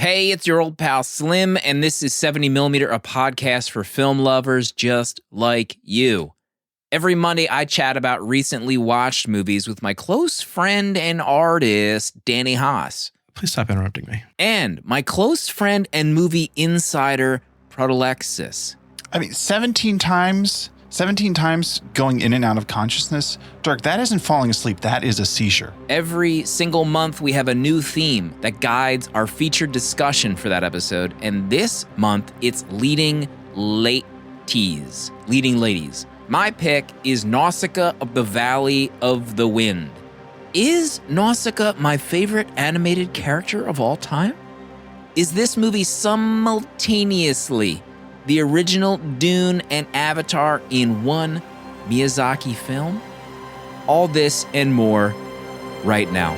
Hey, it's your old pal Slim, and this is 70mm, a podcast for film lovers just like you. Every Monday, I chat about recently watched movies with my close friend and artist, Danny Haas. Please stop interrupting me. And my close friend and movie insider, Protolexis. 17 times going in and out of consciousness. Dirk, that isn't falling asleep. That is a seizure. Every single month, we have a new theme that guides our featured discussion for that episode. And this month, it's leading ladies. My pick is Nausicaa of the Valley of the Wind. Is Nausicaa my favorite animated character of all time? Is this movie simultaneously the original Dune and Avatar in one Miyazaki film? All this and more right now.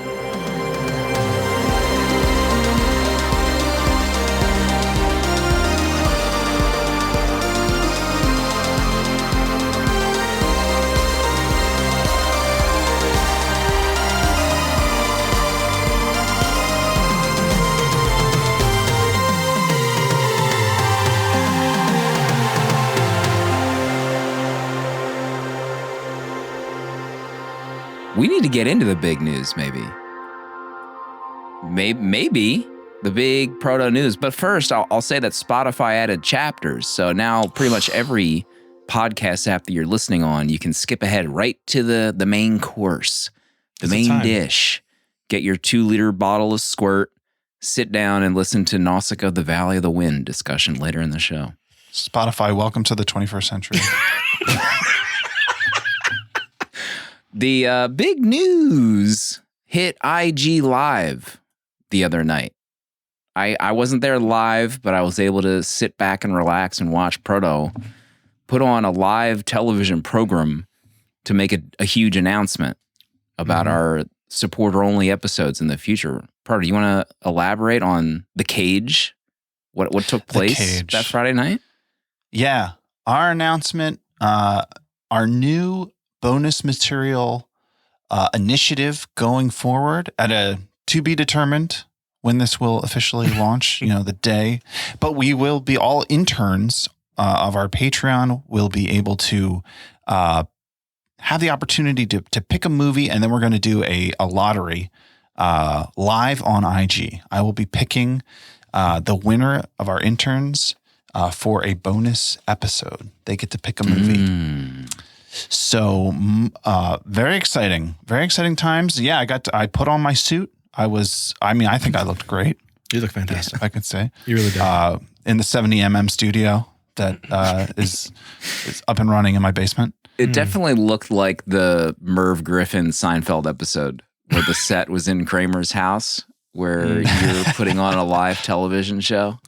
We need to get into the big news, maybe the big proto news. But first, I'll say that Spotify added chapters. So now pretty much every podcast app that you're listening on, you can skip ahead right to the main course, the main dish. Get your 2-liter bottle of squirt, sit down and listen to Nausicaa of the Valley of the Wind discussion later in the show. Spotify, welcome to the 21st century. The big news hit IG Live the other night. I wasn't there live, but I was able to sit back and relax and watch Proto put on a live television program to make a huge announcement about our supporter-only episodes in the future. Proto, do you want to elaborate on The Cage? What took place that Friday night? Yeah. Our announcement, our new bonus material initiative going forward at a to be determined when this will officially launch, the day. But we will be all interns of our Patreon will be able to have the opportunity to pick a movie, and then we're going to do a lottery live on IG. I will be picking the winner of our interns for a bonus episode. They get to pick a movie. So, very exciting times. Yeah, I put on my suit. I think I looked great. You look fantastic. If I could say. You really did. In the 70mm studio that is up and running in my basement. It definitely looked like the Merv Griffin Seinfeld episode where the set was in Kramer's house where you're putting on a live television show.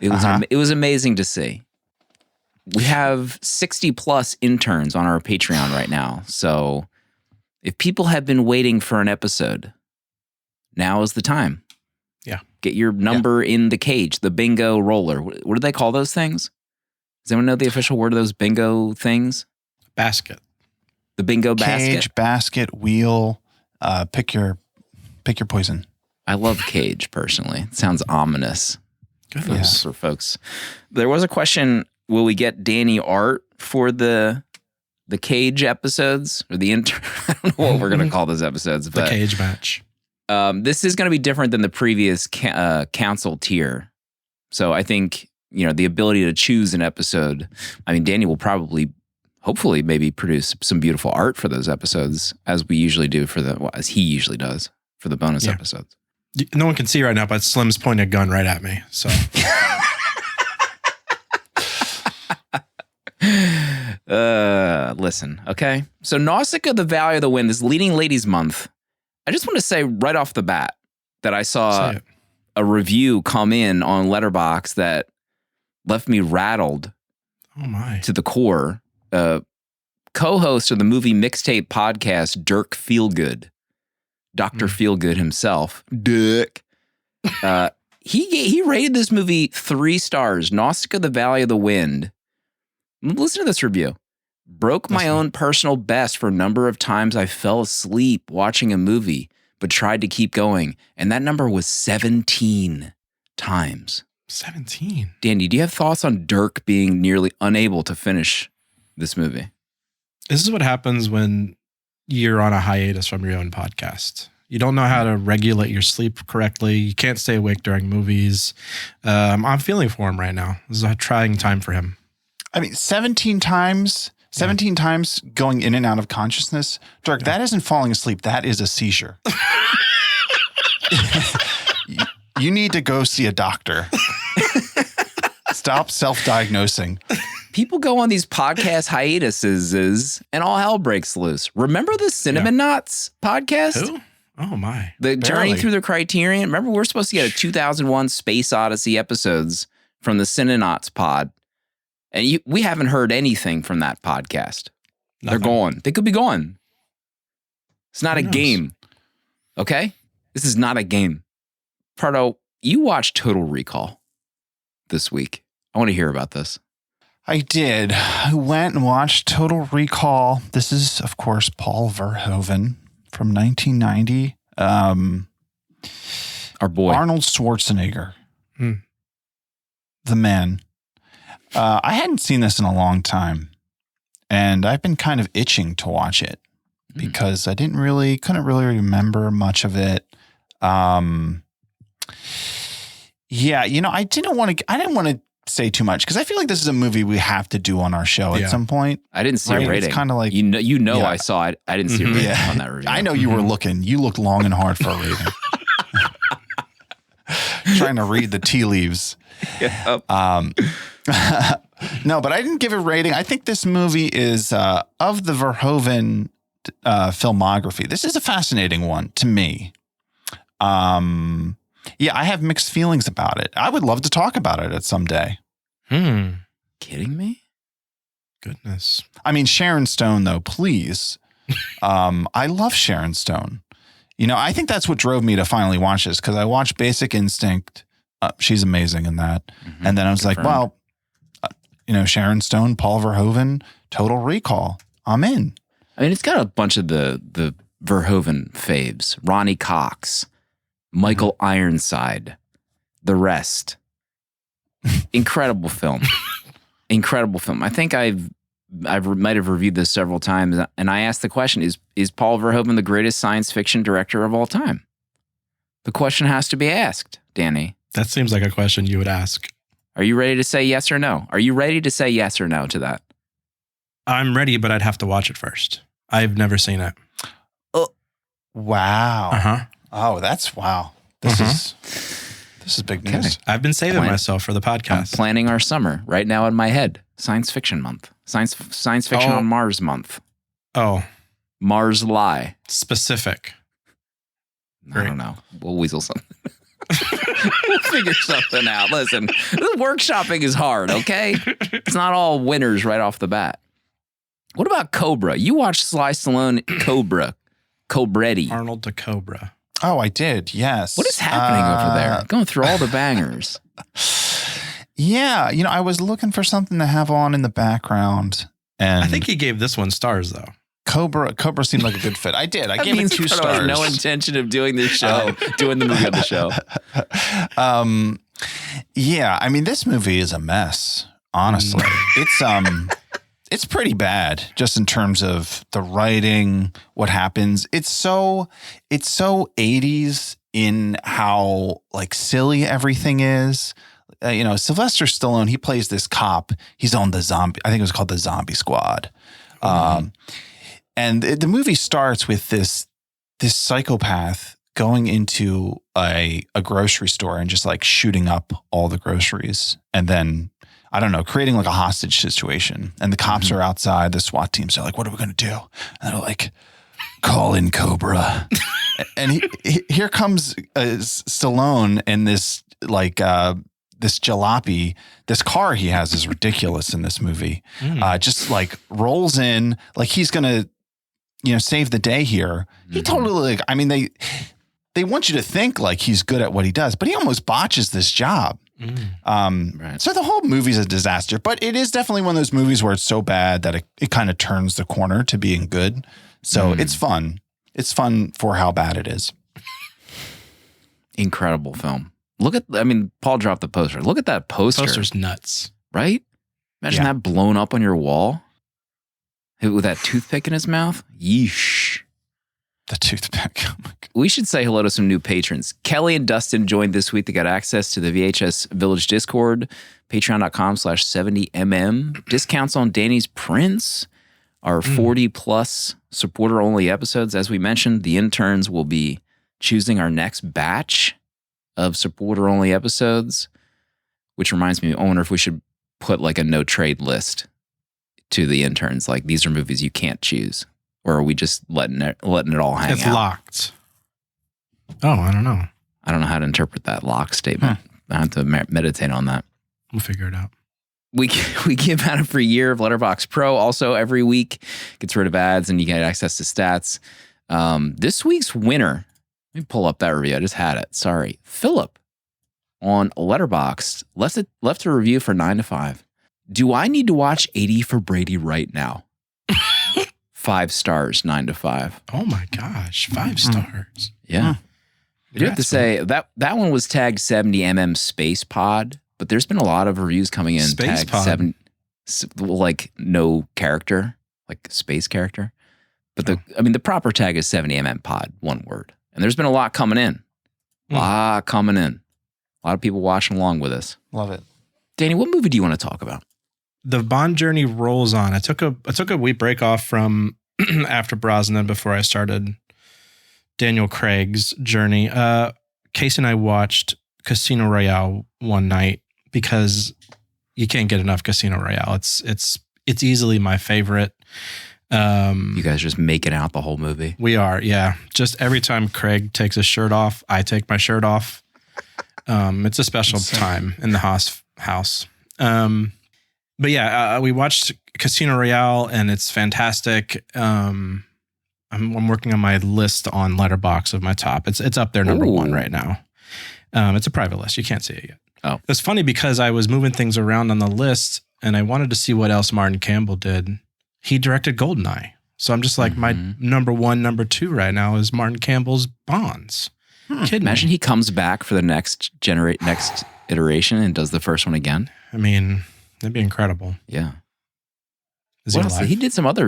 It was amazing to see. We have 60 plus interns on our Patreon right now. So if people have been waiting for an episode, now is the time. Yeah. Get your number in the cage, the bingo roller. What do they call those things? Does anyone know the official word of those bingo things? Basket. The bingo basket? Cage, basket, wheel, pick your poison. I love cage personally. It sounds ominous for folks. There was a question. Will we get Danny art for the Cage episodes or the I don't know what we're going to call those episodes, but the Cage match. This is going to be different than the previous council tier. So I think, the ability to choose an episode. I mean, Danny will hopefully maybe produce some beautiful art for those episodes as we usually do as he usually does for the bonus episodes. No one can see right now, but Slim's pointing a gun right at me. So. Listen, okay? So Nausicaa, the Valley of the Wind, this leading ladies month. I just want to say right off the bat that I saw a review come in on Letterboxd that left me rattled to the core. Co-host of the movie mixtape podcast, Dirk Feelgood, Dr. Feelgood himself, Dirk. He rated this movie 3 stars. Nausicaa, the Valley of the Wind. Listen to this review. Broke my own personal best for a number of times I fell asleep watching a movie, but tried to keep going. And that number was 17. times. 17. Danny, do you have thoughts on Dirk being nearly unable to finish this movie? This is what happens when you're on a hiatus from your own podcast. You don't know how to regulate your sleep correctly. You can't stay awake during movies. I'm feeling for him right now. This is a trying time for him. I mean, 17 times going in and out of consciousness. Dirk, that isn't falling asleep. That is a seizure. You need to go see a doctor. Stop self-diagnosing. People go on these podcast hiatuses and all hell breaks loose. Remember the Cinnamon Knots podcast? Who? Oh, my. The Journey Barely. Through the Criterion. Remember, we're supposed to get a 2001 Space Odyssey episodes from the Cinenauts pod. And we haven't heard anything from that podcast. They're Nothing. gone. They could be gone. It's not Who a knows? game. Okay? This is not a game. Pardo, you watched Total Recall this week. I want to hear about this. I did. I went and watched Total Recall. This is, of course, Paul Verhoeven from 1990. Our boy. Arnold Schwarzenegger. The man. I hadn't seen this in a long time, and I've been kind of itching to watch it because I couldn't really remember much of it. Yeah, I didn't want to say too much because I feel like this is a movie we have to do on our show at some point. I didn't see Right? a rating. It's kind of like Yeah. I saw it. I didn't see a rating Yeah. on that review. I know you were looking. You looked long and hard for a rating. Trying to read the tea leaves. Yep. No, but I didn't give a rating. I think this movie is of the Verhoeven filmography. This is a fascinating one to me. Yeah, I have mixed feelings about it. I would love to talk about it at some day. Kidding me? Goodness. I mean, Sharon Stone, though, please. I love Sharon Stone. I think that's what drove me to finally watch this because I watched Basic Instinct. She's amazing in that. Mm-hmm. And then I was Confirmed. like, well, Sharon Stone, Paul Verhoeven, Total Recall. I'm in. I mean, it's got a bunch of the Verhoeven faves. Ronnie Cox, Michael Ironside, the rest. Incredible film. Incredible film. I think I might have reviewed this several times, and I asked the question, is Paul Verhoeven the greatest science fiction director of all time? The question has to be asked, Danny. That seems like a question you would ask. Are you ready to say yes or no? Are you ready to say yes or no to that? I'm ready, but I'd have to watch it first. I've never seen it. Wow. Uh-huh. Oh, that's wow. This is big news. I've been saving Plan- myself for the I'm podcast. planning our summer right now in my head. Science fiction month. Science fiction Oh. on Mars month. Oh, Mars Lie. specific. I Great. don't know. We'll weasel something. We'll figure something out. Listen, this workshopping is hard, okay? It's not all winners right off the bat. What about Cobra? You watched Sly Stallone Cobra. Cobretti. Arnold to Cobra. Oh, I did. Yes. What is happening over there? Going through all the bangers. Yeah. I was looking for something to have on in the background. And I think he gave this one stars, though. Cobra seemed like a good fit. I did. I That gave it means 2 Frodo stars. has no intention of doing this show, doing the movie on the show. Yeah. I mean, this movie is a mess, honestly. It's pretty bad just in terms of the writing, what happens. It's so 80s in how like silly everything is. Sylvester Stallone, he plays this cop. He's on the zombie. I think it was called the Zombie Squad. And the movie starts with this psychopath going into a grocery store and just like shooting up all the groceries. And then, I don't know, creating like a hostage situation. And the cops are outside, the SWAT teams are like, what are we going to do? And they're like, call in Cobra. And here comes Stallone and this like, this jalopy, this car he has is ridiculous in this movie. Just like rolls in like he's going to, save the day here. He totally they want you to think like he's good at what he does, but he almost botches this job. Right. So the whole movie's a disaster, but it is definitely one of those movies where it's so bad that it kind of turns the corner to being good. So it's fun. It's fun for how bad it is. Incredible film. Paul dropped the poster. Look at that poster. Poster's nuts. Right? Imagine that blown up on your wall. With that toothpick in his mouth. Yeesh. The toothpick. Oh my God. We should say hello to some new patrons. Kelly and Dustin joined this week. They got access to the VHS Village Discord, patreon.com/70mm. Discounts on Danny's prints. Our 40 plus supporter only episodes. As we mentioned, the interns will be choosing our next batch of supporter only episodes, which reminds me, I wonder if we should put like a no trade list to the interns. Like, these are movies you can't choose. Or are we just letting it all hang out? It's locked. Oh, I don't know. I don't know how to interpret that lock statement. I have to meditate on that. We'll figure it out. We give out a free year of Letterboxd Pro. Also, every week gets rid of ads and you get access to stats. This week's winner, let me pull up that review. I just had it. Sorry. Philip on Letterboxd left a review for 9 to 5. Do I need to watch 80 for Brady right now? 5 stars, 9 to 5. Oh my gosh, 5 stars. Yeah. I do have to say that one was tagged 70mm Space Pod, but there's been a lot of reviews coming in Space tagged Pod. like no character, like space character. But the proper tag is 70mm Pod, one word. And there's been a lot coming in. A lot coming in. A lot of people watching along with us. Love it. Danny, what movie do you want to talk about? The Bond journey rolls on. I took a wee break off from after Brosnan before I started Daniel Craig's journey. Casey and I watched Casino Royale one night because you can't get enough Casino Royale. It's easily my favorite. You guys just making out the whole movie. We are, yeah. Just every time Craig takes his shirt off, I take my shirt off. It's a special time in the house. But yeah, we watched Casino Royale and it's fantastic. I'm working on my list on Letterboxd of my top. It's up there number 1 right now. It's a private list. You can't see it yet. Oh, it's funny because I was moving things around on the list and I wanted to see what else Martin Campbell did. He directed Goldeneye. So I'm just like, my number 1, number 2 right now is Martin Campbell's Bonds. Imagine he comes back for the next iteration and does the first one again. I mean, that'd be incredible. Yeah. Is he alive? He did some other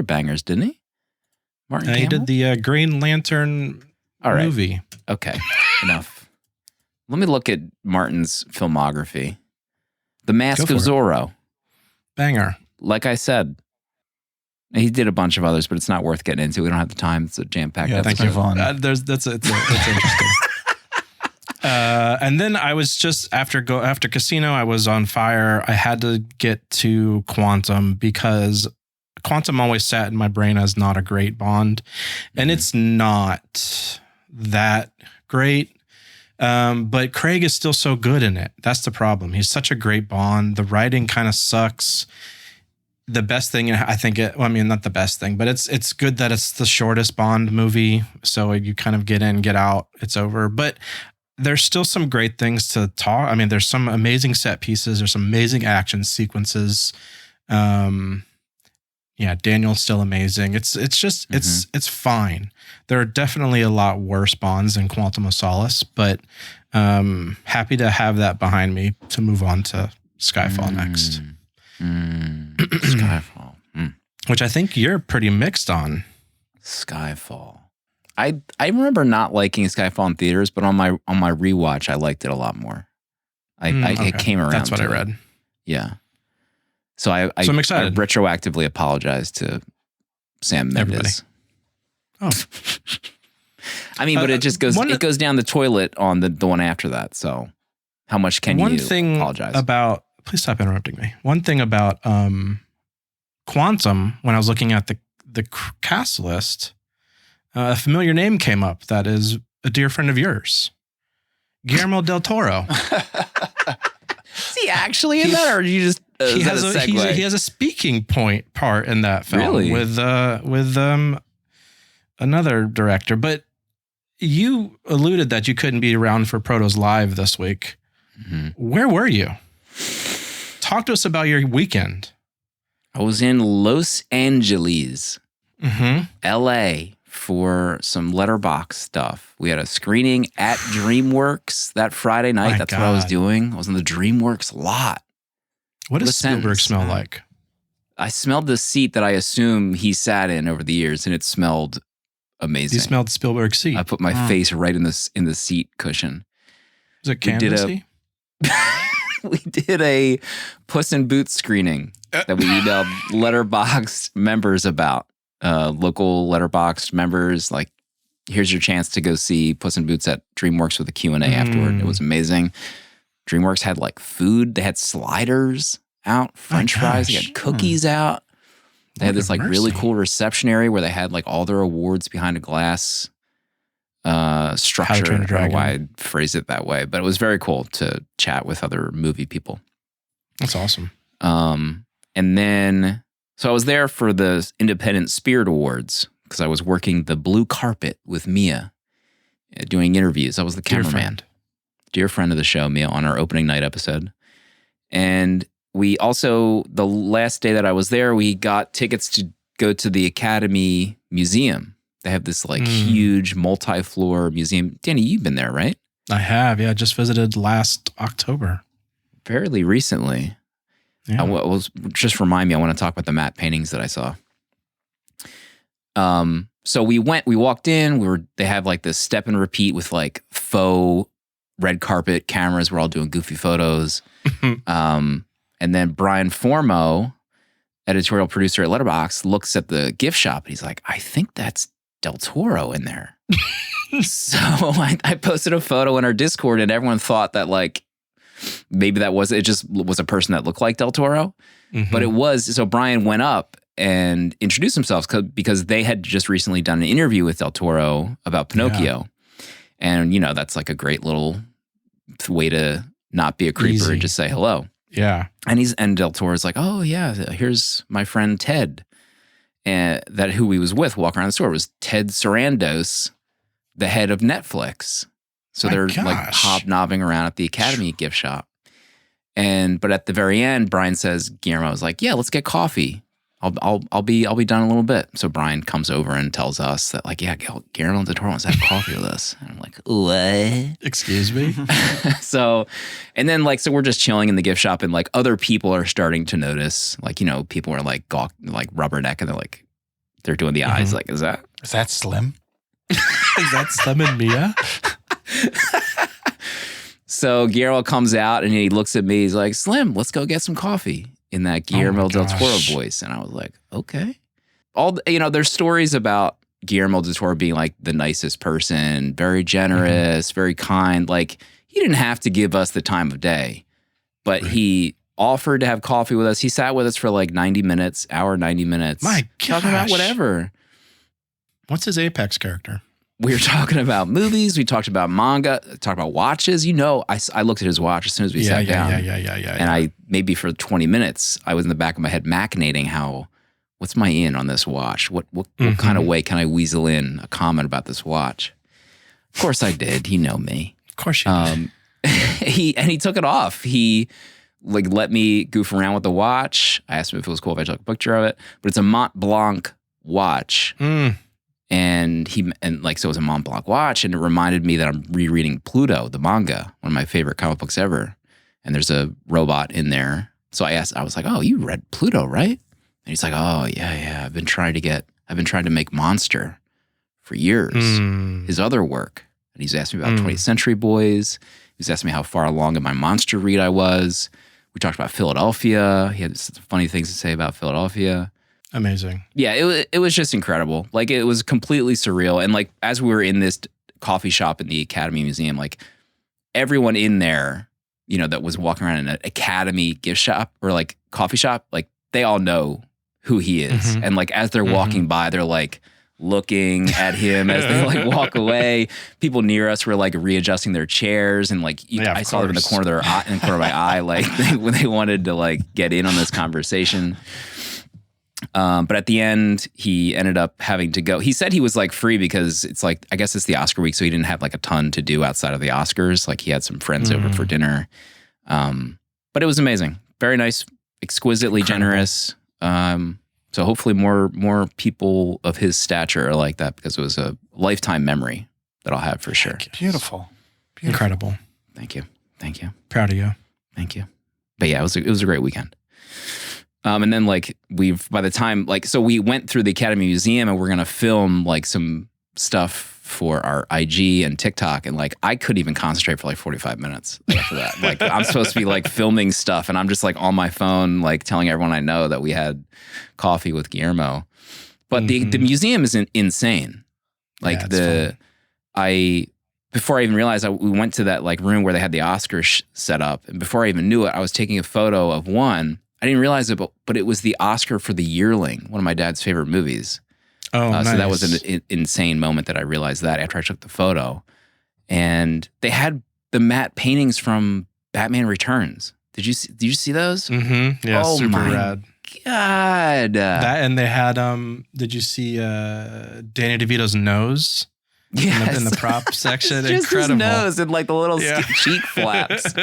bangers, didn't he? Martin Campbell? He did the Green Lantern movie. Okay, enough. Let me look at Martin's filmography. The Mask of Zorro. Banger. Like I said, he did a bunch of others, but it's not worth getting into. We don't have the time. It's a jam-packed episode. Thank you, Vaughn. That's interesting. And then I was just after Casino, I was on fire. I had to get to Quantum because Quantum always sat in my brain as not a great Bond, and it's not that great. But Craig is still so good in it. That's the problem. He's such a great Bond. The writing kind of sucks. The best thing, I think, not the best thing, but it's good that it's the shortest Bond movie. So you kind of get in, get out, it's over. But there's still some great things to talk. I mean, there's some amazing set pieces. There's some amazing action sequences. Daniel's still amazing. It's just, it's fine. There are definitely a lot worse Bonds than Quantum of Solace, but happy to have that behind me to move on to Skyfall next. Skyfall. Which I think you're pretty mixed on. Skyfall. I remember not liking Skyfall in theaters, but on my rewatch, I liked it a lot more. It came around. That's what I read. Yeah. So I'm excited. I retroactively apologize to Sam Mendes. Everybody. I mean, but it just goes. It goes down the toilet on the one after that. So how much can you apologize? Please stop interrupting me. One thing about Quantum, when I was looking at the cast list, a familiar name came up that is a dear friend of yours, Guillermo del Toro. Is he actually in that, or you just he has a speaking part in that film with another director. But you alluded that you couldn't be around for Proto's Live this week. Where were you? Talk to us about your weekend. I was in Los Angeles, LA, for some Letterboxd stuff. We had a screening at DreamWorks that Friday night. That's what I was doing. I was in the DreamWorks lot. What does Spielberg smell like? I smelled the seat that I assume he sat in over the years, and it smelled amazing. You smelled Spielberg's seat. I put my face right in the seat cushion. Was it canvasy? We did a Puss in Boots screening that we emailed Letterboxd members about. Local Letterboxd members, like, here's your chance to go see Puss in Boots at DreamWorks with a Q&A afterward. It was amazing. DreamWorks had like food. They had sliders out, French fries. They had cookies out. They had this like really cool reception area where they had like all their awards behind a glass structure. I don't know why I phrased it that way, but it was very cool to chat with other movie people. That's awesome. And then, so I was there for the Independent Spirit Awards because I was working the blue carpet with Mia, doing interviews. I was the cameraman. Dear friend of the show, Mia, on our opening night episode. And we also, the last day that I was there, we got tickets to go to the Academy Museum. They have this like huge multi-floor museum. Danny, you've been there, right? I have, yeah. Just visited last October. Fairly recently. Yeah. Just remind me, I want to talk about the matte paintings that I saw. So we walked in, they have like this step and repeat with like faux red carpet cameras. We're all doing goofy photos. And then Brian Formo, editorial producer at Letterboxd, looks at the gift shop and he's like, I think that's Del Toro in there. So I posted a photo in our Discord and everyone thought that like, maybe it just was a person that looked like Del Toro. But it was, so Brian went up and introduced himself because they had just recently done an interview with Del Toro about Pinocchio. Yeah. And, you know, that's like a great little way to not be a creeper and just say hello. Yeah. And Del Toro's like, oh yeah, here's my friend Ted. And that who he was with walking around the store was Ted Sarandos, the head of Netflix. So they're like hobnobbing around at the Academy gift shop. But at the very end, Brian says, Guillermo was like, yeah, let's get coffee. I'll be done in a little bit. So Brian comes over and tells us that like, yeah, Guillermo del Toro wants to have coffee with us. And I'm like, what? Excuse me? So we're just chilling in the gift shop and like other people are starting to notice, like, you know, people are like rubberneck and they're doing the eyes. Like, is that Slim? Is that Slim and Mia? So Guillermo comes out and he looks at me. He's like, Slim, let's go get some coffee, in that Guillermo del Toro voice. And I was like, okay. There's stories about Guillermo del Toro being like the nicest person, very generous, very kind. Like, he didn't have to give us the time of day, but he offered to have coffee with us. He sat with us for like 90 minutes. My gosh. Talking about whatever. What's his Apex character? We were talking about movies. We talked about manga, talked about watches. You know, I looked at his watch as soon as we sat down. Yeah. And maybe for 20 minutes, I was in the back of my head machinating what's my in on this watch? What kind of way can I weasel in a comment about this watch? Of course I did. You know me. Of course you did. He took it off. He like let me goof around with the watch. I asked him if it was cool if I took a picture of it. But it's a Mont Blanc watch. And so it was a Mont Blanc watch, and it reminded me that I'm rereading Pluto, the manga, one of my favorite comic books ever. And there's a robot in there. So I was like, oh, you read Pluto, right? And he's like, oh, yeah. I've been trying to make Monster for years, his other work. And he's asked me about 20th Century Boys. He's asked me how far along in my Monster read I was. We talked about Philadelphia. He had some funny things to say about Philadelphia. Amazing. Yeah, it was just incredible. Like, it was completely surreal. And like, as we were in this coffee shop in the Academy Museum, like everyone in there, you know, that was walking around in an Academy gift shop or like coffee shop, like they all know who he is. And like, as they're walking by, they're like looking at him as they like walk away. People near us were like readjusting their chairs. And like, I saw them in the corner of their eye, in the corner of my eye, like when they wanted to like get in on this conversation. But at the end, he ended up having to go. He said he was like free because it's like, I guess it's the Oscar week, so he didn't have like a ton to do outside of the Oscars. Like, he had some friends over for dinner. But it was amazing. Very nice, exquisitely generous. So hopefully more people of his stature are like that, because it was a lifetime memory that I'll have for sure. Beautiful. Incredible. Thank you. Proud of you. Thank you. But yeah, it was a great weekend. And then like by the time so we went through the Academy Museum, and we're going to film like some stuff for our IG and TikTok. And like, I couldn't even concentrate for like 45 minutes after that. Like I'm supposed to be like filming stuff, and I'm just like on my phone, like telling everyone I know that we had coffee with Guillermo. But the museum is insane. Like before I even realized, we went to that like room where they had the Oscars set up. And before I even knew it, I was taking a photo of one. I didn't realize it, but it was the Oscar for The Yearling, one of my dad's favorite movies. Oh, nice. So that was an insane moment that I realized that after I took the photo. And they had the matte paintings from Batman Returns. Did you see those? Mm-hmm. Yeah, super rad. God. That, and they had did you see Danny DeVito's nose? Yes. In the prop section. Just Incredible. His nose and like the little cheek flaps.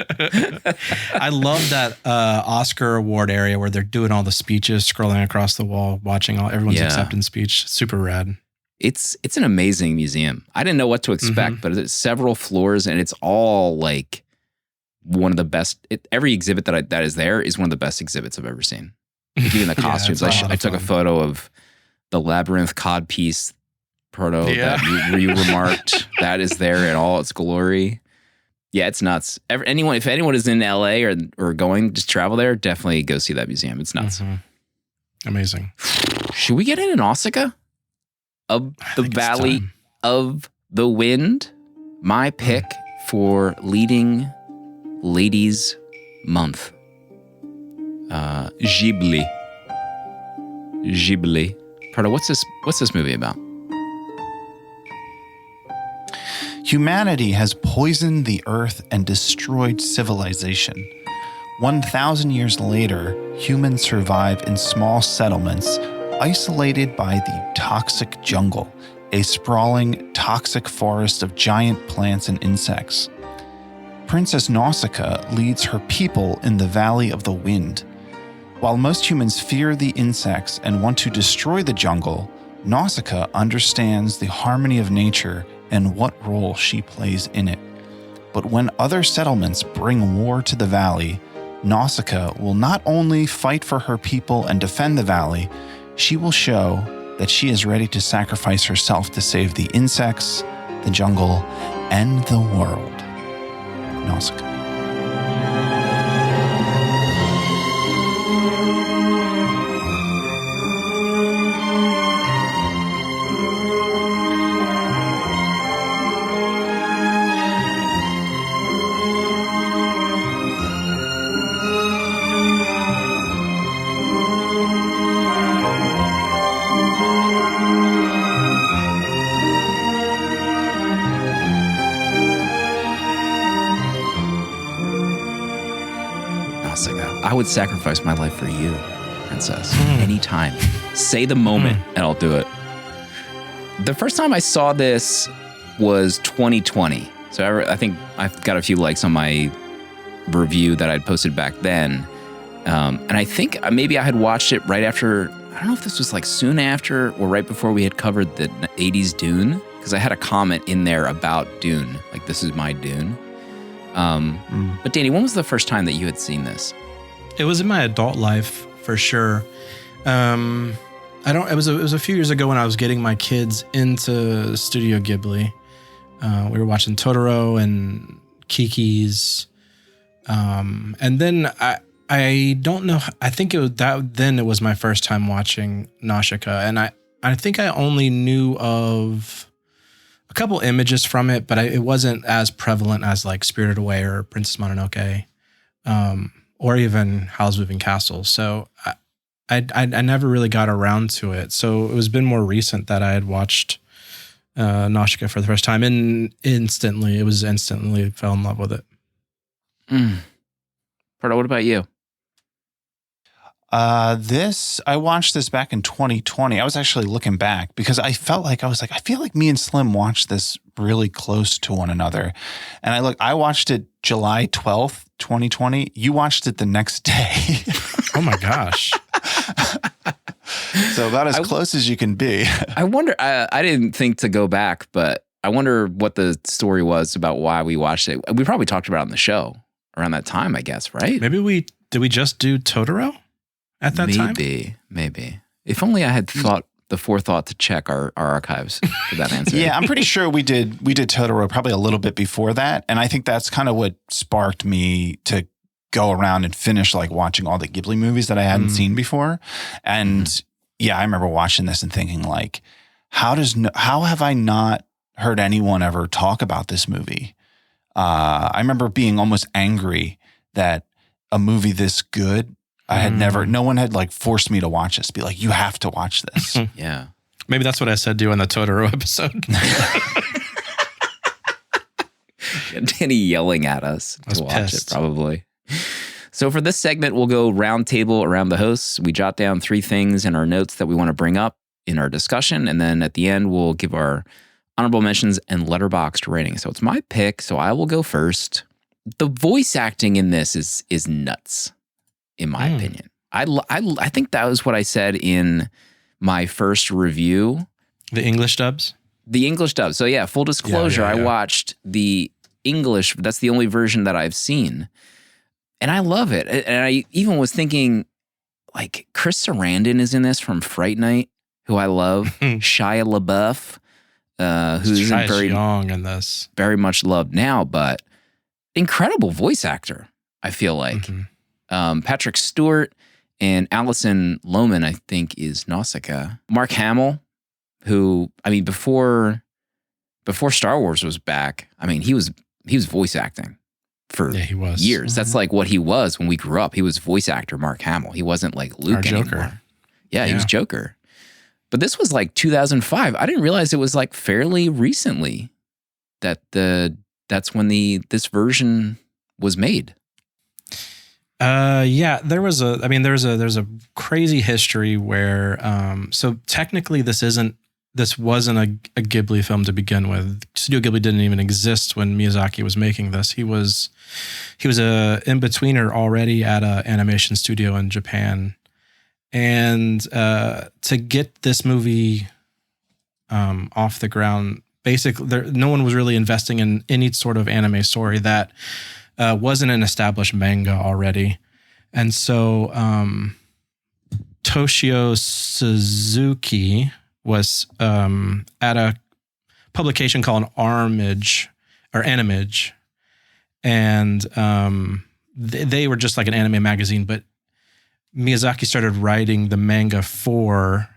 I love that Oscar award area where they're doing all the speeches, scrolling across the wall, watching everyone's acceptance speech. Super rad. It's an amazing museum. I didn't know what to expect, but it's several floors, and it's all like one of the best. Every exhibit that is there is one of the best exhibits I've ever seen. Like even the costumes. I took a photo of the labyrinth codpiece proto that you remarked. That is there in all its glory. Yeah, it's nuts. If anyone is in LA or going to travel there, definitely go see that museum. It's nuts. Amazing. Should we get into Nausicaa? Of the Valley of the Wind? My pick for leading ladies month. Ghibli. Proto, what's this movie about? Humanity has poisoned the earth and destroyed civilization. 1,000 years later, humans survive in small settlements, isolated by the toxic jungle, a sprawling, toxic forest of giant plants and insects. Princess Nausicaa leads her people in the Valley of the Wind. While most humans fear the insects and want to destroy the jungle, Nausicaa understands the harmony of nature and what role she plays in it. But when other settlements bring war to the valley, Nausicaa will not only fight for her people and defend the valley, she will show that she is ready to sacrifice herself to save the insects, the jungle, and the world. Nausicaa. I would sacrifice my life for you, princess. Anytime. Say the moment and I'll do it. The first time I saw this was 2020. So I think I've got a few likes on my review that I'd posted back then. And I think maybe I had watched it right after, I don't know if this was like soon after or right before we had covered the 80s Dune, because I had a comment in there about Dune, like this is my Dune. But Danny, when was the first time that you had seen this? It was in my adult life for sure. It was a few years ago when I was getting my kids into Studio Ghibli. We were watching Totoro and Kiki's. And then I don't know. I think it was that. Then it was my first time watching Nausicaa, and I think I only knew of a couple images from it, but it wasn't as prevalent as like Spirited Away or Princess Mononoke, or even Howl's Moving Castle. So I never really got around to it. So it was been more recent that I had watched Nausicaa for the first time, and instantly fell in love with it. Pardo, what about you? I watched this back in 2020. I was actually looking back because I feel like me and Slim watched this really close to one another. And I watched it July 12th, 2020. You watched it the next day. Oh my gosh. So about as close as you can be. I wonder, I didn't think to go back, but I wonder what the story was about why we watched it. We probably talked about it on the show around that time, I guess, right? Maybe did we just do Totoro at that time? Maybe. If only I had the forethought to check our archives for that answer. Yeah, I'm pretty sure we did Totoro probably a little bit before that. And I think that's kind of what sparked me to go around and finish like watching all the Ghibli movies that I hadn't seen before. And yeah, I remember watching this and thinking like, how have I not heard anyone ever talk about this movie? I remember being almost angry that a movie this good, no one had like forced me to watch this. Be like, you have to watch this. Yeah. Maybe that's what I said to you in the Totoro episode. Danny yelling at us to watch pissed. it, probably. So for this segment, we'll go round table around the hosts. We jot down 3 things in our notes that we want to bring up in our discussion. And then at the end, we'll give our honorable mentions and letterboxed rating. So it's my pick, so I will go first. The voice acting in this is nuts, in my opinion. I think that was what I said in my first review. The English dubs? The English dub. So yeah, full disclosure, Yeah. I watched the English. That's the only version that I've seen. And I love it. And I even was thinking, like, Chris Sarandon is in this from Fright Night, who I love. Shia LaBeouf, who's very young in this. Very much loved now, but incredible voice actor, I feel like. Patrick Stewart and Alison Lohman, I think, is Nausicaa. Mark Hamill, who, I mean, before Star Wars was back, I mean, he was voice acting for years. That's like what he was when we grew up. He was voice actor Mark Hamill. He wasn't like Luke anymore. Yeah, he was Joker. But this was like 2005. I didn't realize it was like fairly recently that that's when this version was made. Yeah, there's a crazy history where so technically this wasn't a Ghibli film to begin with. Studio Ghibli didn't even exist when Miyazaki was making this. He was a in-betweener already at an animation studio in Japan. And to get this movie off the ground, basically no one was really investing in any sort of anime story that wasn't an established manga already. And so Toshio Suzuki was at a publication called Animage, and they were just like an anime magazine, but Miyazaki started writing the manga for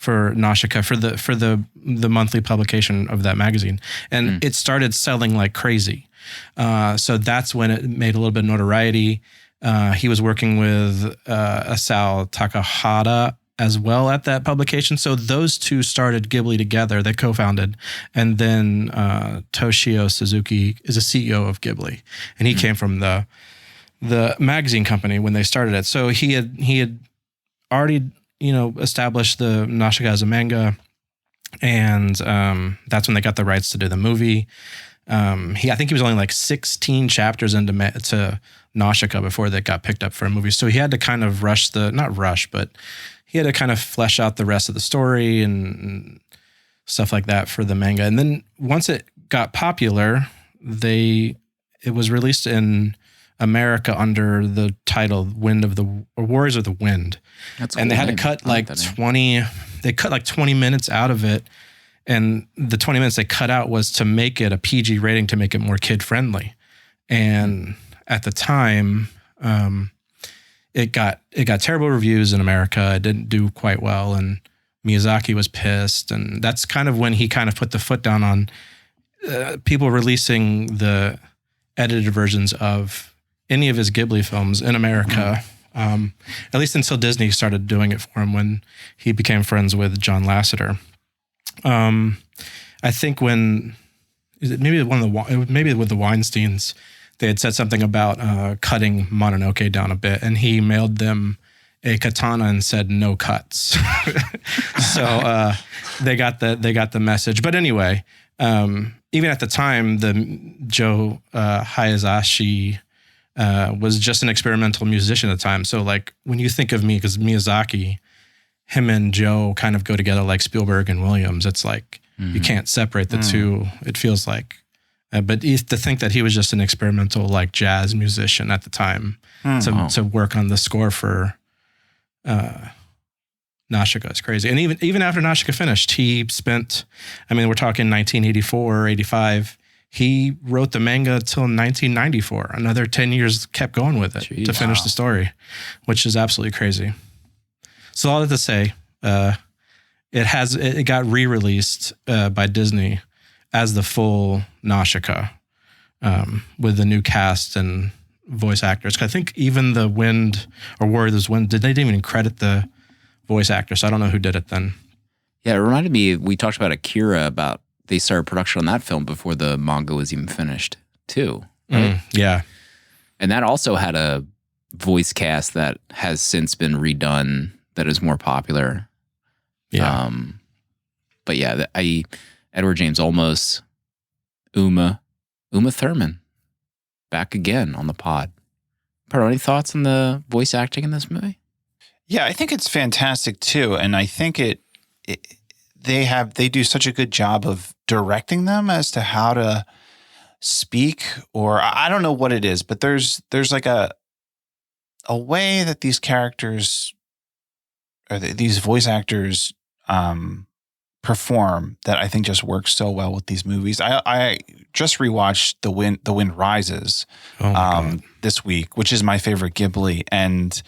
Nausicaa for the monthly publication of that magazine, and it started selling like crazy. So that's when it made a little bit of notoriety. He was working with Asao Takahata as well at that publication. So those two started Ghibli together. They co-founded. And then Toshio Suzuki is a CEO of Ghibli. And he came from the magazine company when they started it. So he had already, established the Nausicaa as a manga. And that's when they got the rights to do the movie. I think he was only like 16 chapters into Nausicaa before they got picked up for a movie. So he had to kind of he had to kind of flesh out the rest of the story and stuff like that for the manga. And then once it got popular, it was released in America under the title Warriors of the Wind. That's and cool they had name. to cut like 20 minutes out of it. And the 20 minutes they cut out was to make it a PG rating, to make it more kid friendly. And at the time, it got terrible reviews in America. It didn't do quite well, and Miyazaki was pissed. And that's kind of when he kind of put the foot down on people releasing the edited versions of any of his Ghibli films in America. At least until Disney started doing it for him when he became friends with John Lasseter. I think maybe with the Weinsteins, they had said something about cutting Mononoke down a bit, and he mailed them a katana and said no cuts. So they got the message. But anyway, even at the time, the Joe Hayashishii was just an experimental musician at the time. So like when you think of me, because Miyazaki him and Joe kind of go together like Spielberg and Williams. It's like you can't separate the two. It feels like, but to think that he was just an experimental like jazz musician at the time to work on the score for Nausicaa is crazy. And even after Nausicaa finished, he spent, I mean, we're talking 1984 or 85. He wrote the manga till 1994. Another 10 years kept going with it to finish the story, which is absolutely crazy. So all that to say, it got re-released by Disney as the full Nausicaa with the new cast and voice actors. I think even the Wind or Warriors Wind, they didn't even credit the voice actor, so I don't know who did it then. Yeah, it reminded me, we talked about Akira, about they started production on that film before the manga was even finished, too. Right? Yeah. And that also had a voice cast that has since been redone that is more popular. Yeah. But yeah, Edward James Olmos, Uma Thurman, back again on the pod. Pero, any thoughts on the voice acting in this movie? Yeah, I think it's fantastic too, and I think they do such a good job of directing them as to how to speak, or I don't know what it is, but there's like a way that these characters or these voice actors perform that I think just works so well with these movies. I just rewatched The Wind Rises this week, which is my favorite Ghibli, and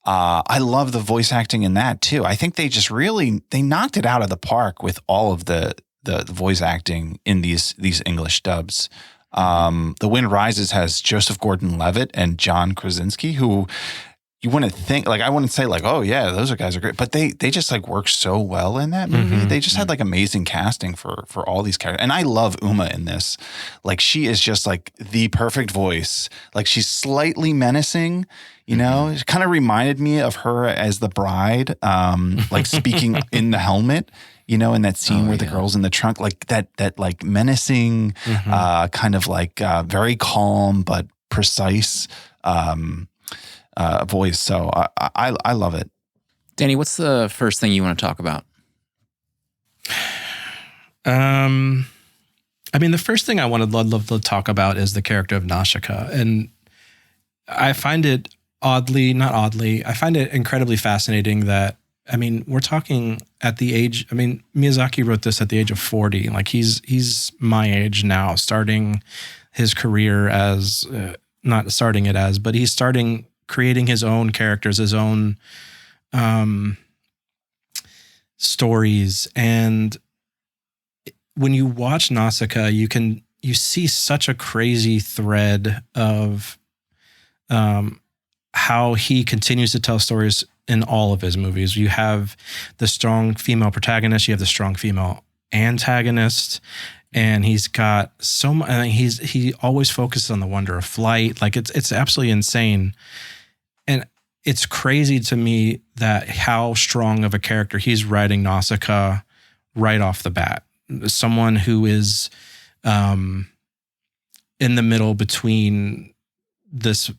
I love the voice acting in that too. I think they just they knocked it out of the park with all of the voice acting in these English dubs. The Wind Rises has Joseph Gordon-Levitt and John Krasinski, who you wouldn't think, like, I wouldn't say like, oh yeah, those guys are great, but they just like work so well in that movie. They just had like amazing casting for all these characters. And I love Uma in this. Like, she is just like the perfect voice. Like, she's slightly menacing, you know, it kind of reminded me of her as the bride, like speaking in the helmet, you know, in that scene where the girl's in the trunk, like that like menacing, kind of like very calm, but precise, voice. So I love it. Danny, what's the first thing you want to talk about? I mean, the first thing I love to talk about is the character of Nausicaa. And I find it I find it incredibly fascinating that, I mean, we're talking at the age, I mean, Miyazaki wrote this at the age of 40. Like, he's my age now, starting his career as, not starting it as, but he's creating his own characters, his own stories. And when you watch Nausicaa, you see such a crazy thread of how he continues to tell stories in all of his movies. You have the strong female protagonist, you have the strong female antagonist, and he's got so much. He always focuses on the wonder of flight. Like, it's absolutely insane. And it's crazy to me that how strong of a character he's writing Nausicaa right off the bat. Someone who is in the middle between this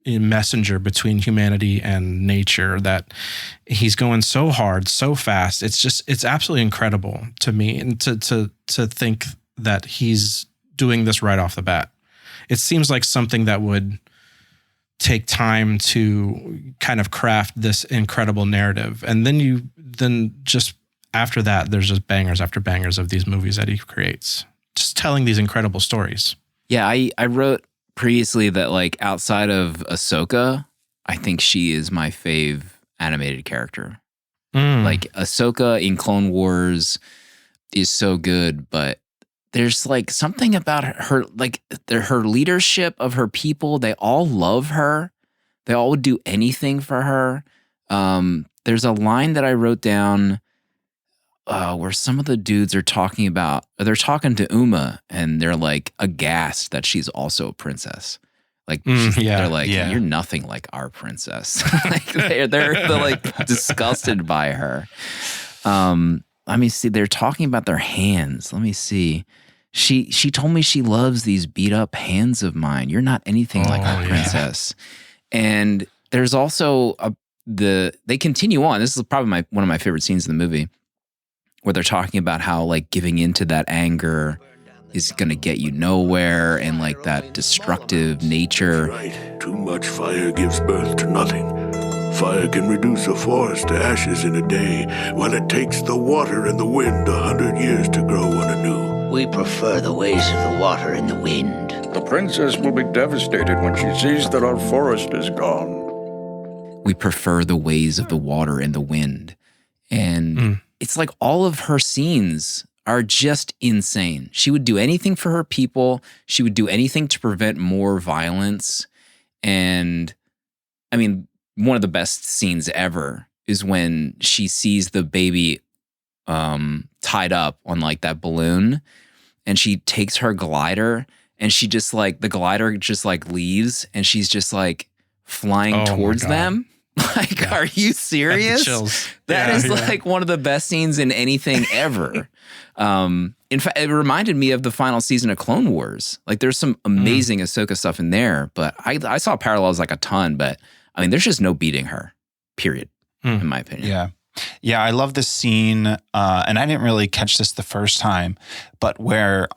messenger between humanity and nature, that he's going so hard, so fast. It's absolutely incredible to me, and to think that he's doing this right off the bat. It seems like something that would take time to kind of craft this incredible narrative. And then just after that, there's just bangers after bangers of these movies that he creates, just telling these incredible stories. Yeah, I wrote previously that, like, outside of Ahsoka, I think she is my fave animated character. Like, Ahsoka in Clone Wars is so good, but there's like something about her, like her leadership of her people. They all love her. They all would do anything for her. There's a line that I wrote down where some of the dudes are talking about, they're talking to Uma, and they're like aghast that she's also a princess. Like, they're like, you're nothing like our princess. Like, they're like disgusted by her. Let me see. They're talking about their hands. Let me see. She told me she loves these beat up hands of mine. You're not anything like our princess. And there's also they continue on. This is probably one of my favorite scenes in the movie, where they're talking about how like giving into that anger is going to get you nowhere, and like that destructive nature. Right. Too much fire gives birth to nothing. Fire can reduce a forest to ashes in a day, while it takes the water and the wind 100 years to grow one anew. We prefer the ways of the water and the wind. The princess will be devastated when she sees that our forest is gone. We prefer the ways of the water and the wind. And it's like all of her scenes are just insane. She would do anything for her people. She would do anything to prevent more violence. And I mean, one of the best scenes ever is when she sees the baby tied up on like that balloon, and she takes her glider, and she just like, the glider just like leaves, and she's just like flying towards them. Like, are you serious? That is like one of the best scenes in anything ever. In fact, it reminded me of the final season of Clone Wars. Like, there's some amazing Ahsoka stuff in there, but I saw parallels like a ton. But I mean, there's just no beating her, period, in my opinion. Yeah, I love this scene, and I didn't really catch this the first time, but where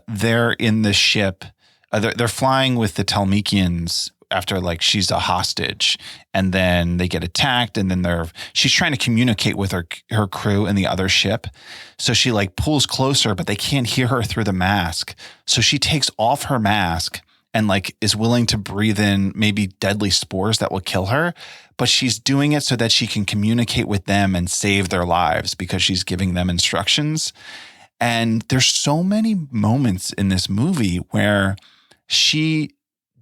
they're in the ship, they're flying with the Talmekians after like she's a hostage, and then they get attacked, and then she's trying to communicate with her crew in the other ship. So she like pulls closer, but they can't hear her through the mask. So she takes off her mask and like is willing to breathe in maybe deadly spores that will kill her. But she's doing it so that she can communicate with them and save their lives, because she's giving them instructions. And there's so many moments in this movie where she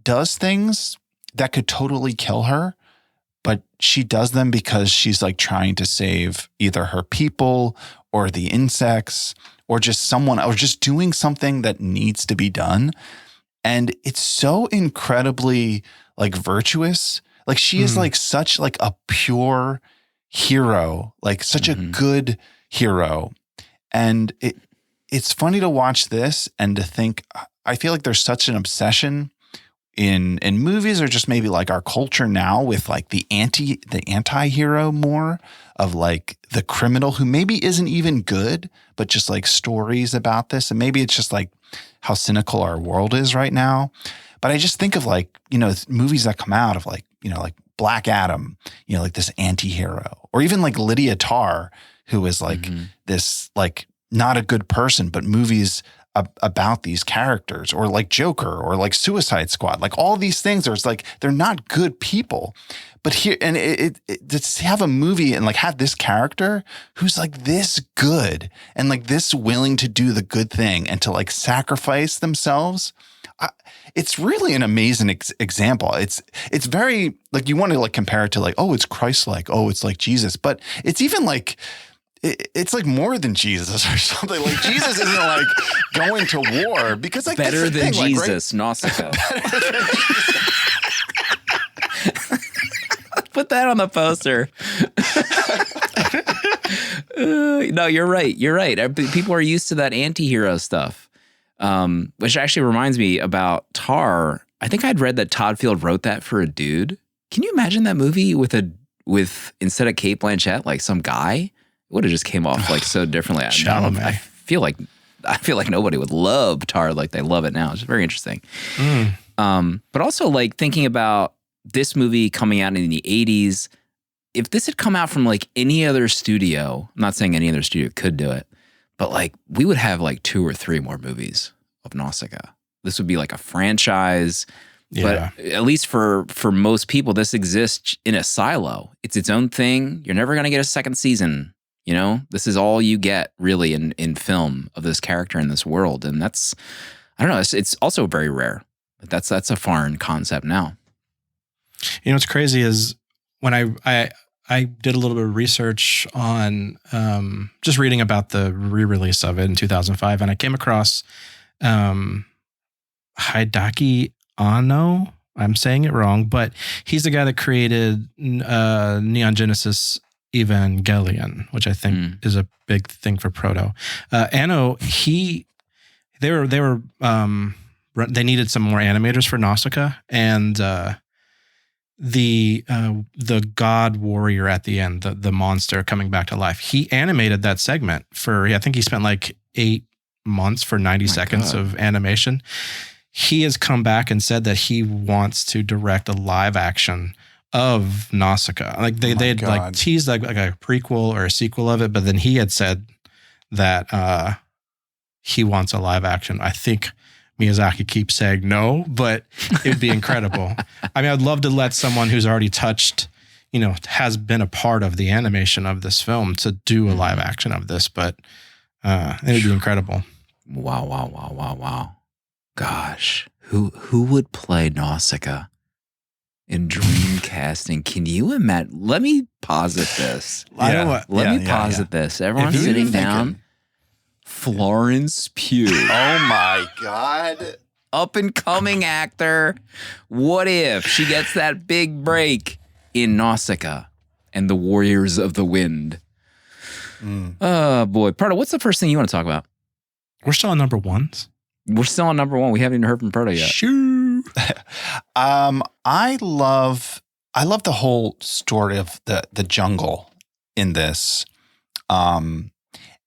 does things that could totally kill her, but she does them because she's like trying to save either her people or the insects or just someone, or just doing something that needs to be done. And it's so incredibly like virtuous. Like she is like such like a pure hero, like such a good hero. And it's funny to watch this and to think, I feel like there's such an obsession in movies, or just maybe like our culture now, with like the anti-hero more, of like the criminal who maybe isn't even good, but just like stories about this. And maybe it's just like how cynical our world is right now. But I just think of like, you know, movies that come out of like, you know, like Black Adam, you know, like this anti-hero, or even like Lydia Tarr, who is like this, like not a good person, but movies about these characters, or like Joker, or like Suicide Squad, like all these things. There's like, they're not good people, but here, and to have a movie and like have this character who's like this good and like this willing to do the good thing and to like sacrifice themselves. It's really an amazing example. It's very like, you want to like compare it to like, oh, it's Christ-like, oh, it's like Jesus, but it's even like, it's like more than Jesus or something. Like Jesus isn't like going to war, because like better than thing, Jesus, like, right? Nausicaa. Put that on the poster. No, you're right. You're right. People are used to that anti-hero stuff, which actually reminds me about Tar. I think I'd read that Todd Field wrote that for a dude. Can you imagine that movie with instead of Cate Blanchett, like some guy? It would have just came off like so differently. I feel like nobody would love Tar like they love it now. It's very interesting. But also like thinking about this movie coming out in the 80s, if this had come out from like any other studio, I'm not saying any other studio could do it, but like we would have like 2 or 3 more movies of Nausicaa. This would be like a franchise. Yeah. But at least for most people, this exists in a silo. It's its own thing. You're never going to get a second season. You know, this is all you get really in film of this character in this world. And that's, I don't know, it's also very rare. That's a foreign concept now. You know, what's crazy is when I did a little bit of research on just reading about the re-release of it in 2005, and I came across Hideaki Anno. I'm saying it wrong, but he's the guy that created Neon Genesis Evangelion, which I think is a big thing for Proto. Anno, they needed some more animators for Nausicaa, and the god warrior at the end, the monster coming back to life. He animated that segment for, I think he spent like 8 months for 90 seconds of animation. He has come back and said that he wants to direct a live action of Nausicaa. Like they'd like teased like a prequel or a sequel of it, but then he had said that he wants a live action. I think Miyazaki keeps saying no, but it would be incredible. I mean, I'd love to let someone who's already touched, has been a part of the animation of this film to do a live action of this, but it would be incredible. Wow. Gosh, who would play Nausicaa in dream casting? Can you imagine? Let me posit this. Let me posit this. Everyone's sitting down. Florence Pugh. Oh my God. Up and coming actor. What if she gets that big break in Nausicaa and the Warriors of the Wind? Oh boy. Prado, what's the first thing you want to talk about? We're still on number ones. We're still on number one. We haven't even heard from Prado yet. Shoo. I love the whole story of the jungle in this.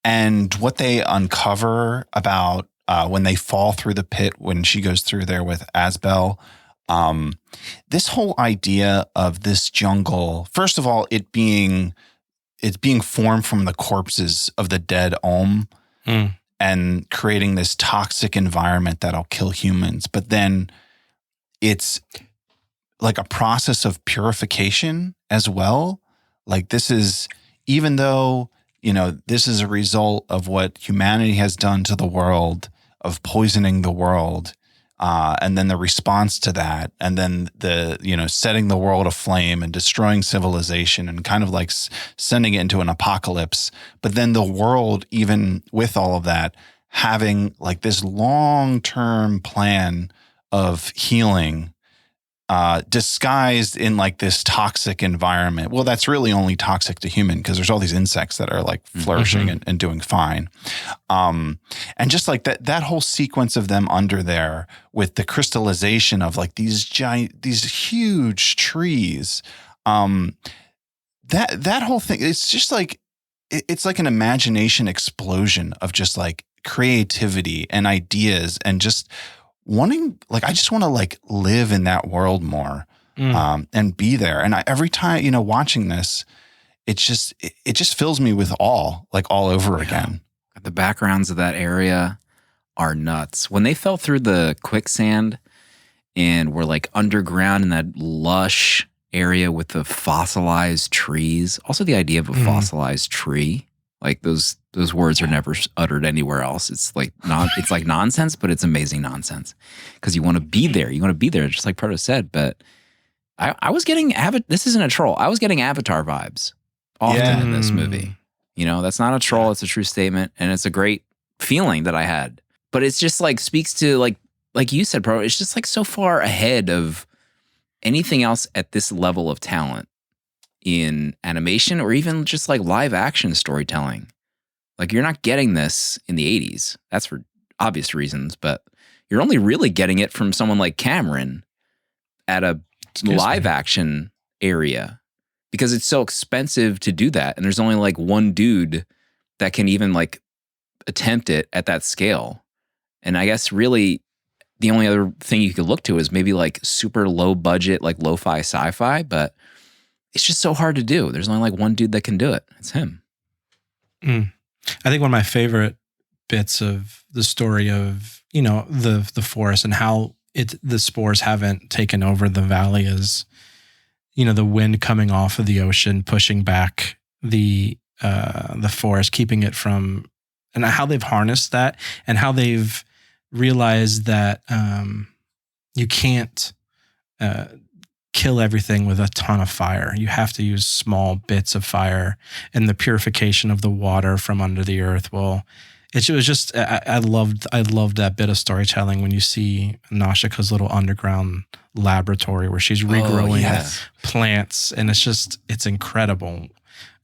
And what they uncover about when they fall through the pit, when she goes through there with Asbel, this whole idea of this jungle, first of all, it's being formed from the corpses of the dead Om and creating this toxic environment that'll kill humans. But then it's like a process of purification as well. Like this is, even though this is a result of what humanity has done to the world, of poisoning the world, and then the response to that, and then the setting the world aflame and destroying civilization and kind of like sending it into an apocalypse. But then the world, even with all of that, having like this long-term plan of healing, disguised in like this toxic environment. Well, that's really only toxic to human because there's all these insects that are like flourishing and doing fine. And just like that whole sequence of them under there with the crystallization of like these huge trees, that whole thing, it's just like, it's like an imagination explosion of just like creativity and ideas and just wanting, like, I just want to like live in that world more, and be there. And every time, watching this, it just fills me with awe, like all over again. The backgrounds of that area are nuts. When they fell through the quicksand and were like underground in that lush area with the fossilized trees. Also the idea of a fossilized tree. Like those words are never uttered anywhere else. It's like it's like nonsense, but it's amazing nonsense because you want to be there. You want to be there, just like Proto said. But I was getting this isn't a troll. I was getting Avatar vibes often in this movie. That's not a troll. It's a true statement, and it's a great feeling that I had. But it's just like speaks to like you said, Proto. It's just like so far ahead of anything else at this level of talent in animation or even just like live action storytelling. Like you're not getting this in the 80s. That's for obvious reasons, but you're only really getting it from someone like Cameron at a live action area because it's so expensive to do that. And there's only like one dude that can even like attempt it at that scale. And I guess really the only other thing you could look to is maybe like super low budget, like lo-fi sci-fi, but it's just so hard to do. There's only like one dude that can do it. It's him. I think one of my favorite bits of the story of, the forest and how the spores haven't taken over the valley is, the wind coming off of the ocean, pushing back the forest, keeping it from, and how they've harnessed that and how they've realized that you can't kill everything with a ton of fire. You have to use small bits of fire, and the purification of the water from under the earth. Well, it was just, I loved that bit of storytelling when you see Nausicaa's little underground laboratory where she's regrowing plants, and it's incredible.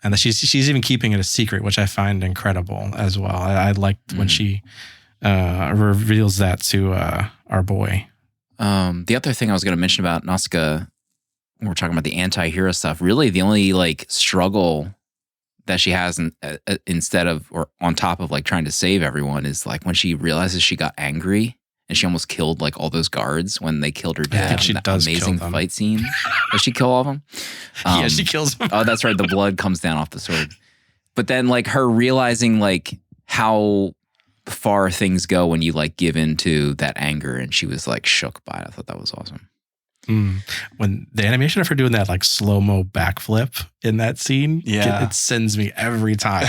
And she's even keeping it a secret, which I find incredible as well. I liked when she reveals that to our boy. The other thing I was going to mention about Nausicaa we're talking about the anti-hero stuff, really the only like struggle that she has instead of or on top of like trying to save everyone is like when she realizes she got angry and she almost killed like all those guards when they killed her dad. She in that does amazing kill them. fight scene. Does she kill all of them? Yeah, she kills them. Oh, that's right. The blood comes down off the sword. But then like her realizing like how far things go when you like give into that anger, and she was like shook by it. I thought that was awesome. When the animation of her doing that like slow-mo backflip in that scene, it sends me every time.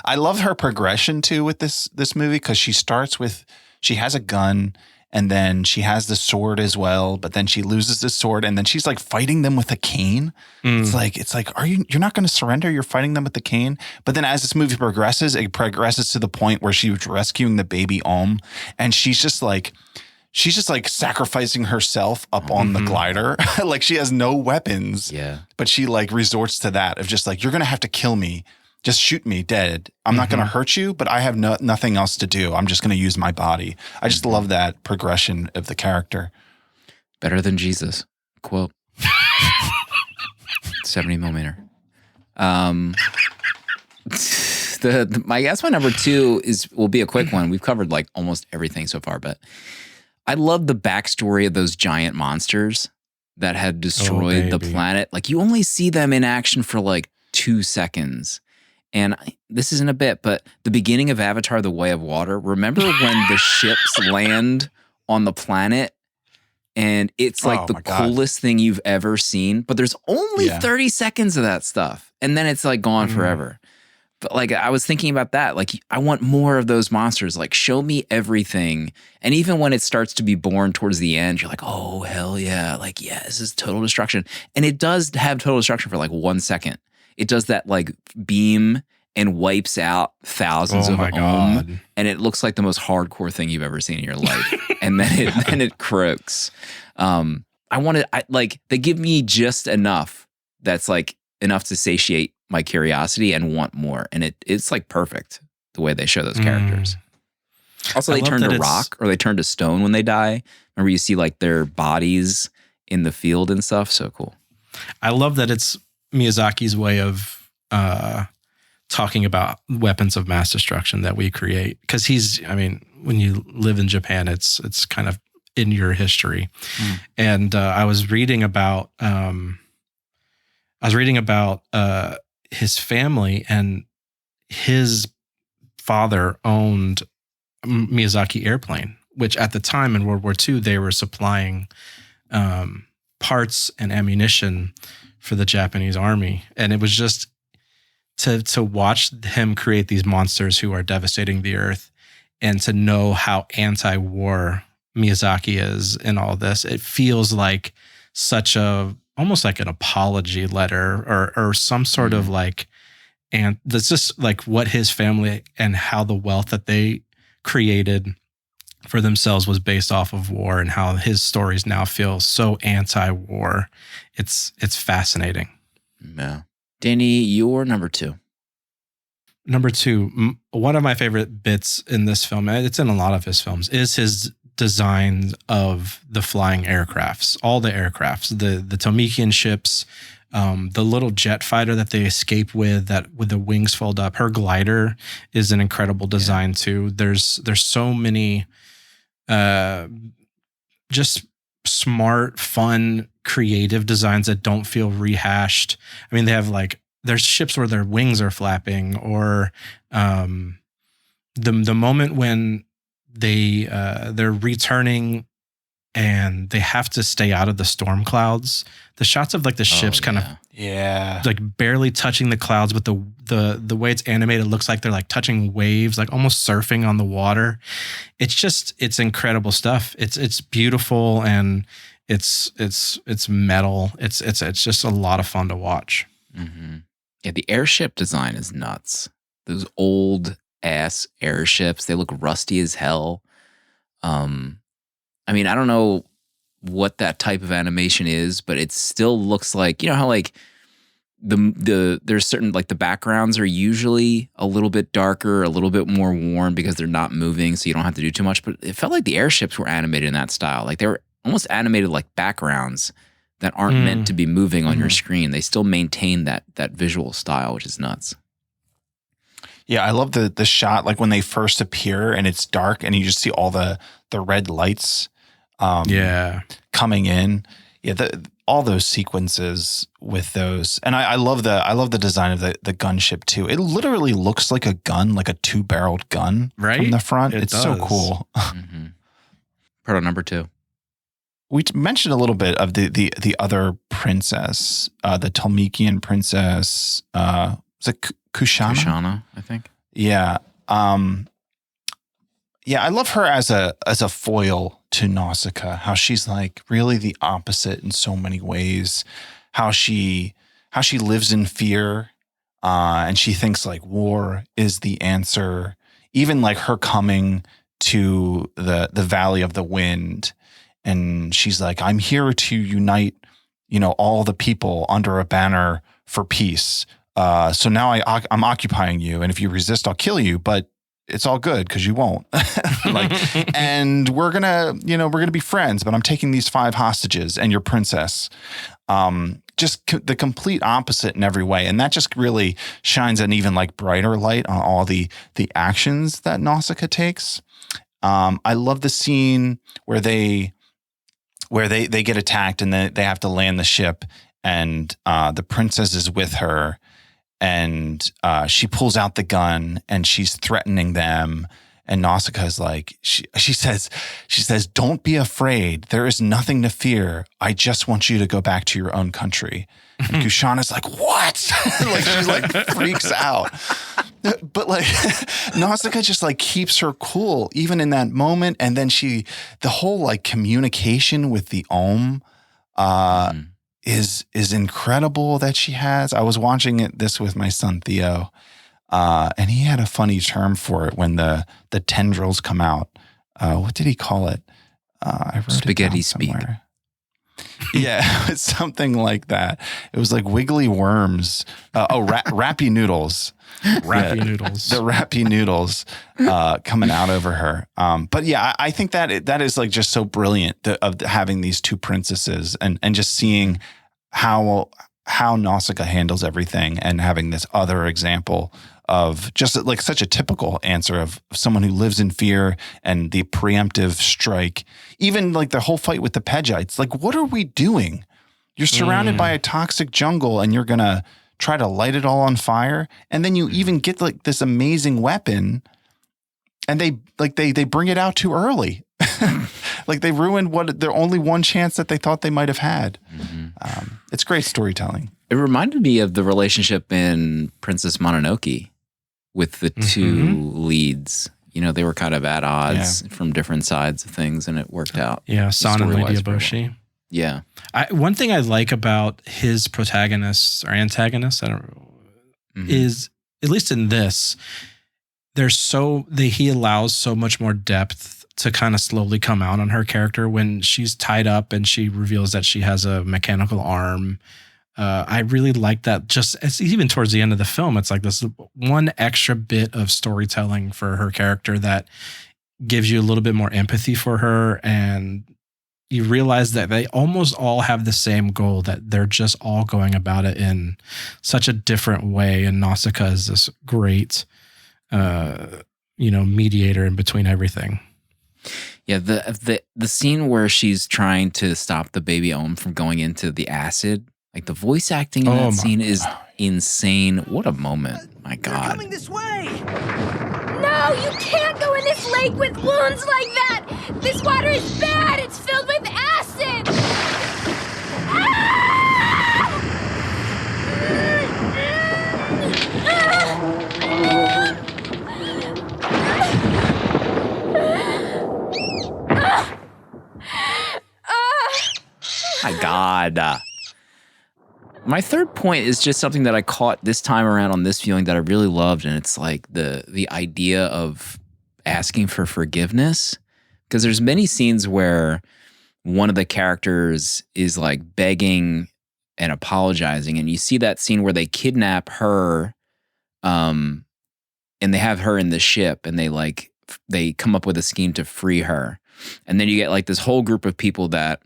I love her progression too with this movie, because she starts with, she has a gun and then she has the sword as well, but then she loses the sword and then she's like fighting them with a cane. It's like, you're not going to surrender. You're fighting them with the cane. But then as this movie progresses, it progresses to the point where she was rescuing the baby and she's just like sacrificing herself up on the glider. Like she has no weapons. Yeah. But she like resorts to that of just like, you're going to have to kill me. Just shoot me dead. I'm not going to hurt you, but I have nothing else to do. I'm just going to use my body. I just love that progression of the character. Better than Jesus. Quote. 70 millimeter. I guess my number 2 will be a quick one. We've covered like almost everything so far, but I love the backstory of those giant monsters that had destroyed the planet. Like you only see them in action for like 2 seconds. And this isn't a bit, but the beginning of Avatar: The Way of Water, remember when the ships land on the planet and it's like the coolest thing you've ever seen, but there's only 30 seconds of that stuff. And then it's like gone forever. But like, I was thinking about that. Like, I want more of those monsters. Like, show me everything. And even when it starts to be born towards the end, you're like, oh, hell yeah. Like, yeah, this is total destruction. And it does have total destruction for like 1 second. It does that like beam and wipes out thousands of ohm, and it looks like the most hardcore thing you've ever seen in your life. And then it croaks. They give me just enough that's like enough to satiate my curiosity and want more. And it's like perfect the way they show those characters. Also, they turn to rock or they turn to stone when they die. Remember, you see like their bodies in the field and stuff. So cool. I love that it's Miyazaki's way of talking about weapons of mass destruction that we create. Because when you live in Japan, it's kind of in your history. And I was reading about his family, and his father owned Miyazaki Airplane, which at the time in World War II, they were supplying parts and ammunition for the Japanese army. And it was just to watch him create these monsters who are devastating the earth, and to know how anti-war Miyazaki is in all this. It feels like almost like an apology letter or some sort of like, and that's just like what his family and how the wealth that they created for themselves was based off of war, and how his stories now feel so anti-war. It's fascinating. Yeah. Danny, your number 2. Number 2, one of my favorite bits in this film, it's in a lot of his films, is his design of the flying aircrafts, all the aircrafts, the Tomikian ships, the little jet fighter that they escape with the wings fold up. Her glider is an incredible design too. There's so many just smart, fun, creative designs that don't feel rehashed. I mean, they have like, there's ships where their wings are flapping, or the moment when they're returning and they have to stay out of the storm clouds. The shots of like the ships kind of like barely touching the clouds, but the way it's animated looks like they're like touching waves, like almost surfing on the water. It's incredible stuff. It's beautiful, and it's metal. It's just a lot of fun to watch. Mm-hmm. Yeah, the airship design is nuts. Those old ass airships, they look rusty as hell. I mean, I don't know what that type of animation is, but it still looks like, you know how like there's certain like the backgrounds are usually a little bit darker, a little bit more worn because they're not moving, so you don't have to do too much. But it felt like the airships were animated in that style. Like they were almost animated like backgrounds that aren't meant to be moving on your screen. They still maintain that visual style, which is nuts. Yeah, I love the shot, like when they first appear and it's dark and you just see all the red lights coming in. Yeah, all those sequences with those. And I love the design of the gunship too. It literally looks like a gun, like a 2-barreled gun from the front. It's so cool. Proto number 2. We mentioned a little bit of the other princess, the Talmekian princess. Was it Kushana? Kushana, I think. Yeah. Yeah, I love her as a foil to Nausicaa, how she's like really the opposite in so many ways, how she lives in fear, and she thinks like war is the answer. Even like her coming to the Valley of the Wind, and she's like, I'm here to unite, all the people under a banner for peace. So now I'm occupying you, and if you resist, I'll kill you, but it's all good because you won't. And we're gonna be friends, but I'm taking these 5 hostages and your princess. Just the complete opposite in every way, and that just really shines an even like brighter light on all the actions that Nausicaa takes. I love the scene where they get attacked and they have to land the ship, and the princess is with her. And she pulls out the gun and she's threatening them. And Nausicaa is like, she says, don't be afraid. There is nothing to fear. I just want you to go back to your own country. And Kushana's like, what? Like she like freaks out. But like Nausicaa just like keeps her cool even in that moment. And then the whole like communication with the Ohm, is incredible that she has. I was watching this with my son Theo, and he had a funny term for it when the tendrils come out. What did he call it? I wrote spaghetti it down speak. somewhere. Yeah, it's something like that. It was like wiggly worms. Rappy noodles. Rappy noodles. The rappy noodles coming out over her. But yeah, I think that is like just so brilliant of having these 2 princesses and just seeing how Nausicaa handles everything, and having this other example of just like such a typical answer of someone who lives in fear and the preemptive strike. Even like the whole fight with the Pedgites. Like, what are we doing? You're surrounded by a toxic jungle and you're going to try to light it all on fire. And then you even get like this amazing weapon, and they bring it out too early. Like they ruined their only one chance that they thought they might have had. It's great storytelling. It reminded me of the relationship in Princess Mononoke with the 2 leads. They were kind of at odds from different sides of things, and it worked out. Yeah, San and Lady Eboshi. Yeah. One thing I like about his protagonists or antagonists, I don't know, is at least in this, he allows so much more depth to kind of slowly come out on her character when she's tied up and she reveals that she has a mechanical arm. I really like that. Even towards the end of the film, it's like this one extra bit of storytelling for her character that gives you a little bit more empathy for her, and you realize that they almost all have the same goal, that they're just all going about it in such a different way. And Nausicaa is this great, mediator in between everything. Yeah, the scene where she's trying to stop the baby Ohm from going into the acid, like the voice acting in that scene is insane. What a moment. My God. They're coming this way. No, you can't go in this lake with wounds like that. This water is bad. It's filled with acid. My God. My third point is just something that I caught this time around on this viewing that I really loved, and it's like the idea of asking for forgiveness. Because there's many scenes where one of the characters is like begging and apologizing, and you see that scene where they kidnap her, and they have her in the ship, and they come up with a scheme to free her, and then you get like this whole group of people that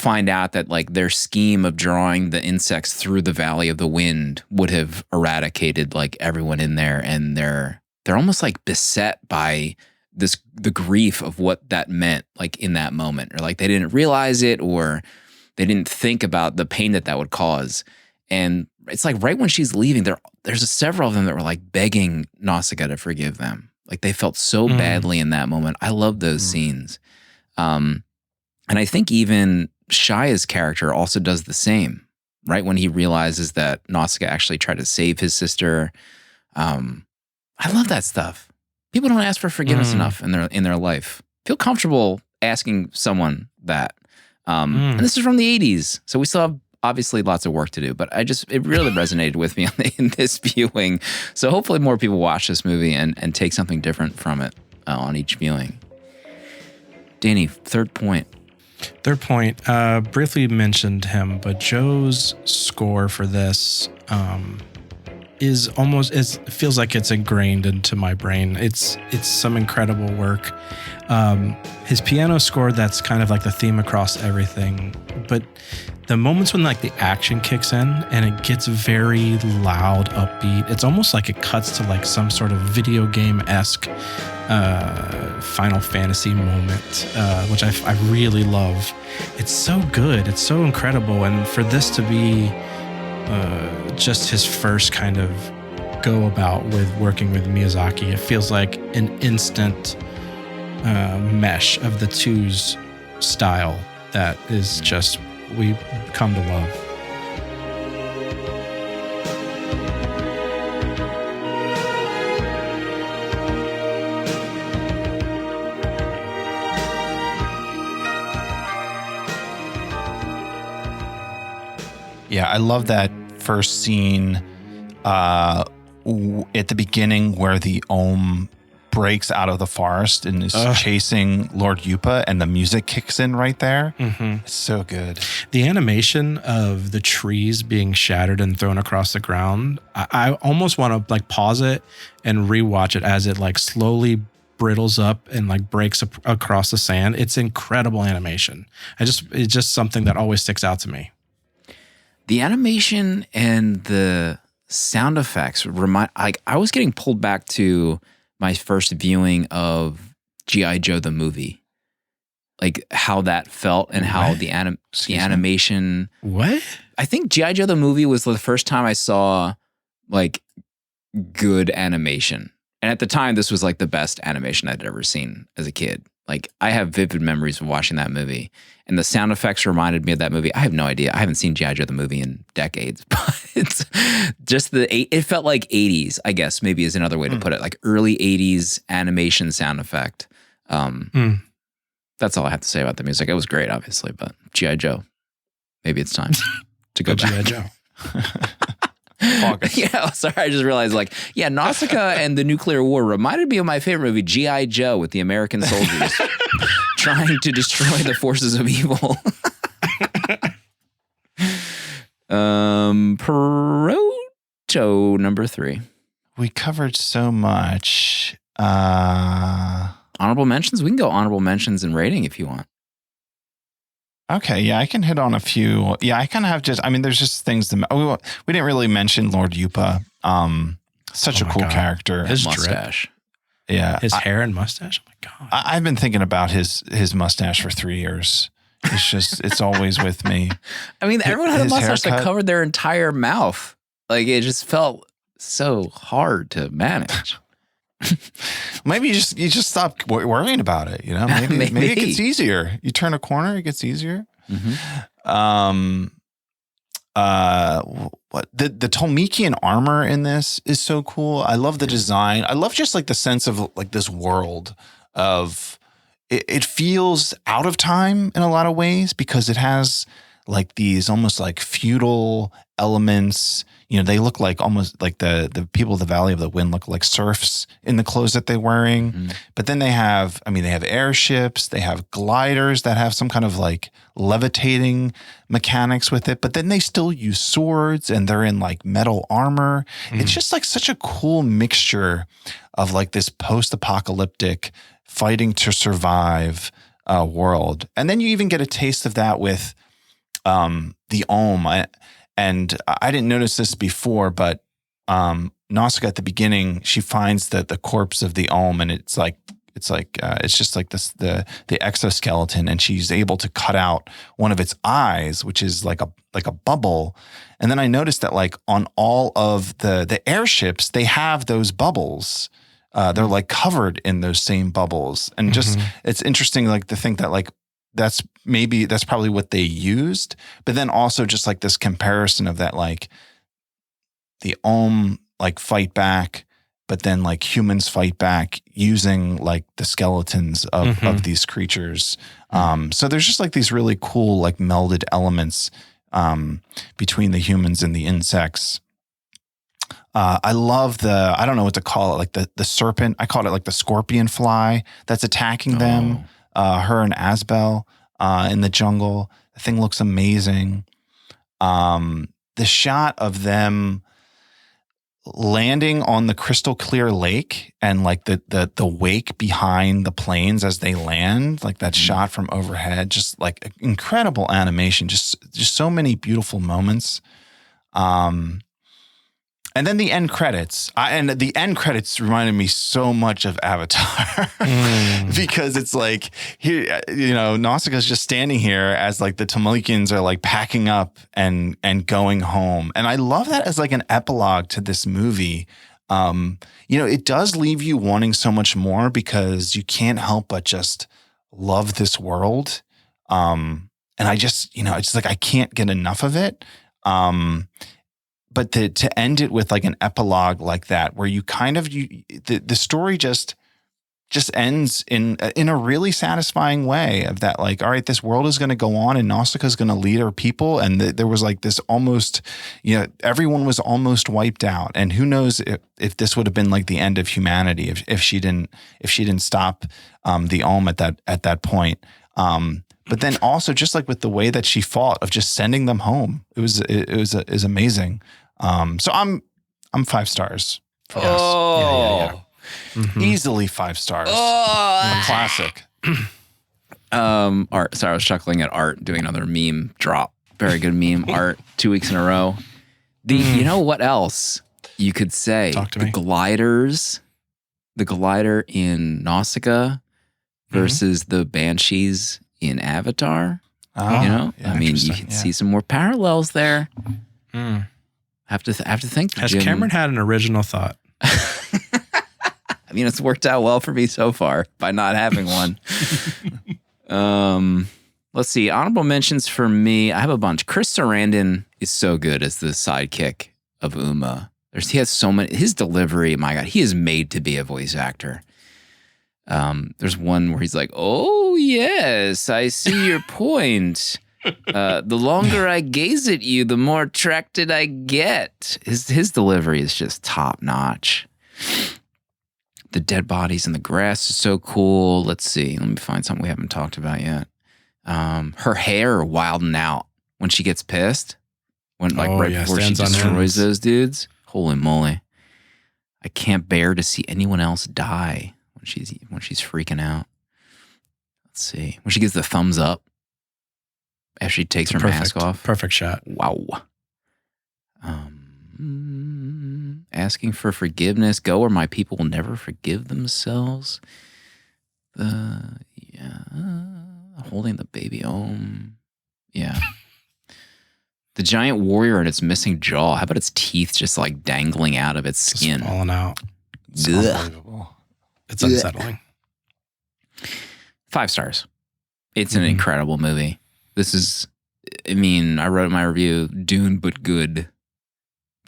find out that like their scheme of drawing the insects through the Valley of the Wind would have eradicated like everyone in there, and they're almost like beset by the grief of what that meant, like in that moment, or like they didn't realize it, or they didn't think about the pain that would cause. And it's like right when she's leaving, there's several of them that were like begging Nausicaa to forgive them. Like they felt so badly in that moment. I love those scenes. And I think even Shia's character also does the same, right? When he realizes that Nausicaa actually tried to save his sister. I love that stuff. People don't ask for forgiveness enough in their life. Feel comfortable asking someone that. And this is from the 80s, so we still have obviously lots of work to do, but it really resonated with me in this viewing. So hopefully more people watch this movie and take something different from it on each viewing. Danny, third point. Briefly mentioned him, but Joe's score for this feels like it's ingrained into my brain. It's some incredible work. His piano score, that's kind of like the theme across everything, but the moments when like the action kicks in and it gets very loud, upbeat, it's almost like it cuts to like some sort of video game-esque Final Fantasy moment, which I really love. It's so good. It's so incredible. And for this to be just his first kind of go about with working with Miyazaki, it feels like an instant mesh of the two's style that is just we come to love. Yeah, I love that first scene at the beginning where the Ohm breaks out of the forest and is chasing Lord Yupa, and the music kicks in right there. It's so good. The animation of the trees being shattered and thrown across the ground, I almost want to like pause it and rewatch it as it like slowly brittles up and like breaks across the sand. It's incredible animation. It's just something that always sticks out to me. The animation and the sound effects I was getting pulled back to my first viewing of G.I. Joe the movie, like how that felt and how the animation. What? I think G.I. Joe the movie was the first time I saw like good animation, and at the time this was like the best animation I'd ever seen as a kid. Like I have vivid memories of watching that movie, and the sound effects reminded me of that movie. I have no idea. I haven't seen G.I. Joe the movie in decades, but it's just it felt like 80s, I guess maybe is another way to put it, like early 80s animation sound effect. That's all I have to say about the music. It was great, obviously, but G.I. Joe, maybe it's time to go back. G.I. Joe. Yeah, sorry, I just realized Nausicaa and the nuclear war reminded me of my favorite movie, G.I. Joe, with the American soldiers trying to destroy the forces of evil. Proto number 3. We covered so much. Honorable mentions? We can go honorable mentions and rating if you want. Okay, yeah, I can hit on a few. Yeah, I kind of have there's just things that we didn't really mention Lord Yupa. Such a cool character. His mustache. Yeah. His hair and mustache. Oh my God. I've been thinking about his mustache for 3 years. It's always with me. I mean, everyone had a mustache haircut that covered their entire mouth. Like it just felt so hard to manage. Maybe you just stop worrying about it. You know, maybe it gets easier. You turn a corner, it gets easier. Mm-hmm. What the Tolmekian armor in this is so cool. I love the design. I love just like the sense of like this world of it feels out of time in a lot of ways because it has like these almost like feudal elements. You know, they look like almost like the people of the Valley of the Wind look like serfs in the clothes that they're wearing. But then they have airships, they have gliders that have some kind of like levitating mechanics with it. But then they still use swords and they're in like metal armor. It's just like such a cool mixture of like this post-apocalyptic fighting to survive world. And then you even get a taste of that with the Olm. I didn't notice this before, but Nausicaa at the beginning, she finds the corpse of the Olm, and it's just like this the exoskeleton, and she's able to cut out one of its eyes, which is like a bubble. And then I noticed that like on all of the airships, they have those bubbles. They're like covered in those same bubbles, and just it's interesting like to think that like that's probably what they used, but then also just like this comparison of that like the Olm like fight back, but then like humans fight back using like the skeletons of these creatures. So there's just like these really cool like melded elements between the humans and the insects. I love I don't know what to call it, like the serpent. I call it like the scorpion fly that's attacking them, her and Asbel in the jungle. The thing looks amazing. The shot of them landing on the crystal clear lake and like the wake behind the planes as they land, like that shot from overhead, just like incredible animation, just so many beautiful moments. And then the end credits. And the end credits reminded me so much of Avatar because it's like here, Nausicaa's just standing here as like the Tamilkans are like packing up and going home. And I love that as like an epilogue to this movie. It does leave you wanting so much more because you can't help but just love this world. And I just, it's like I can't get enough of it. But to end it with like an epilogue like that, where you kind of the story just ends in a really satisfying way of that, like, all right, this world is going to go on and Nausicaa is going to lead our people, and there was like this almost, everyone was almost wiped out, and who knows if this would have been like the end of humanity if she didn't stop the Olm at that point. But then also just like with the way that she fought of just sending them home, it was amazing. So I'm 5 stars. For this. Yeah. Easily 5 stars. A classic. Art. Sorry, I was chuckling at Art doing another meme drop. Very good meme. Art 2 weeks in a row. You know what else you could say? Talk to me. Gliders. The glider in Nausicaa versus the Banshees in Avatar. Yeah, I mean, you can see some more parallels there. Have to think. Has Jim. Cameron had an original thought? I mean, it's worked out well for me so far by not having one. Let's see. Honorable mentions for me. I have a bunch. Chris Sarandon is so good as the sidekick of Uma. He has so many. His delivery, my God, he is made to be a voice actor. There's one where he's like, "Oh yes, I see your point. The longer I gaze at you, the more attracted I get." His delivery is just top notch. The dead bodies in the grass is so cool. Let's see. Let me find something we haven't talked about yet. Her hair wilding out when she gets pissed. Before she destroys those dudes. Holy moly. I can't bear to see anyone else die when she's freaking out. Let's see. When she gives the thumbs up as she takes her mask off. Perfect shot. Wow. Asking for forgiveness. Go or my people will never forgive themselves. Holding the baby Om. Yeah. The giant warrior and its missing jaw. How about its teeth just like dangling out of its skin? Just falling out. It's unbelievable. It's unsettling. 5 stars. It's an incredible movie. This is, I wrote in my review, Dune, but good.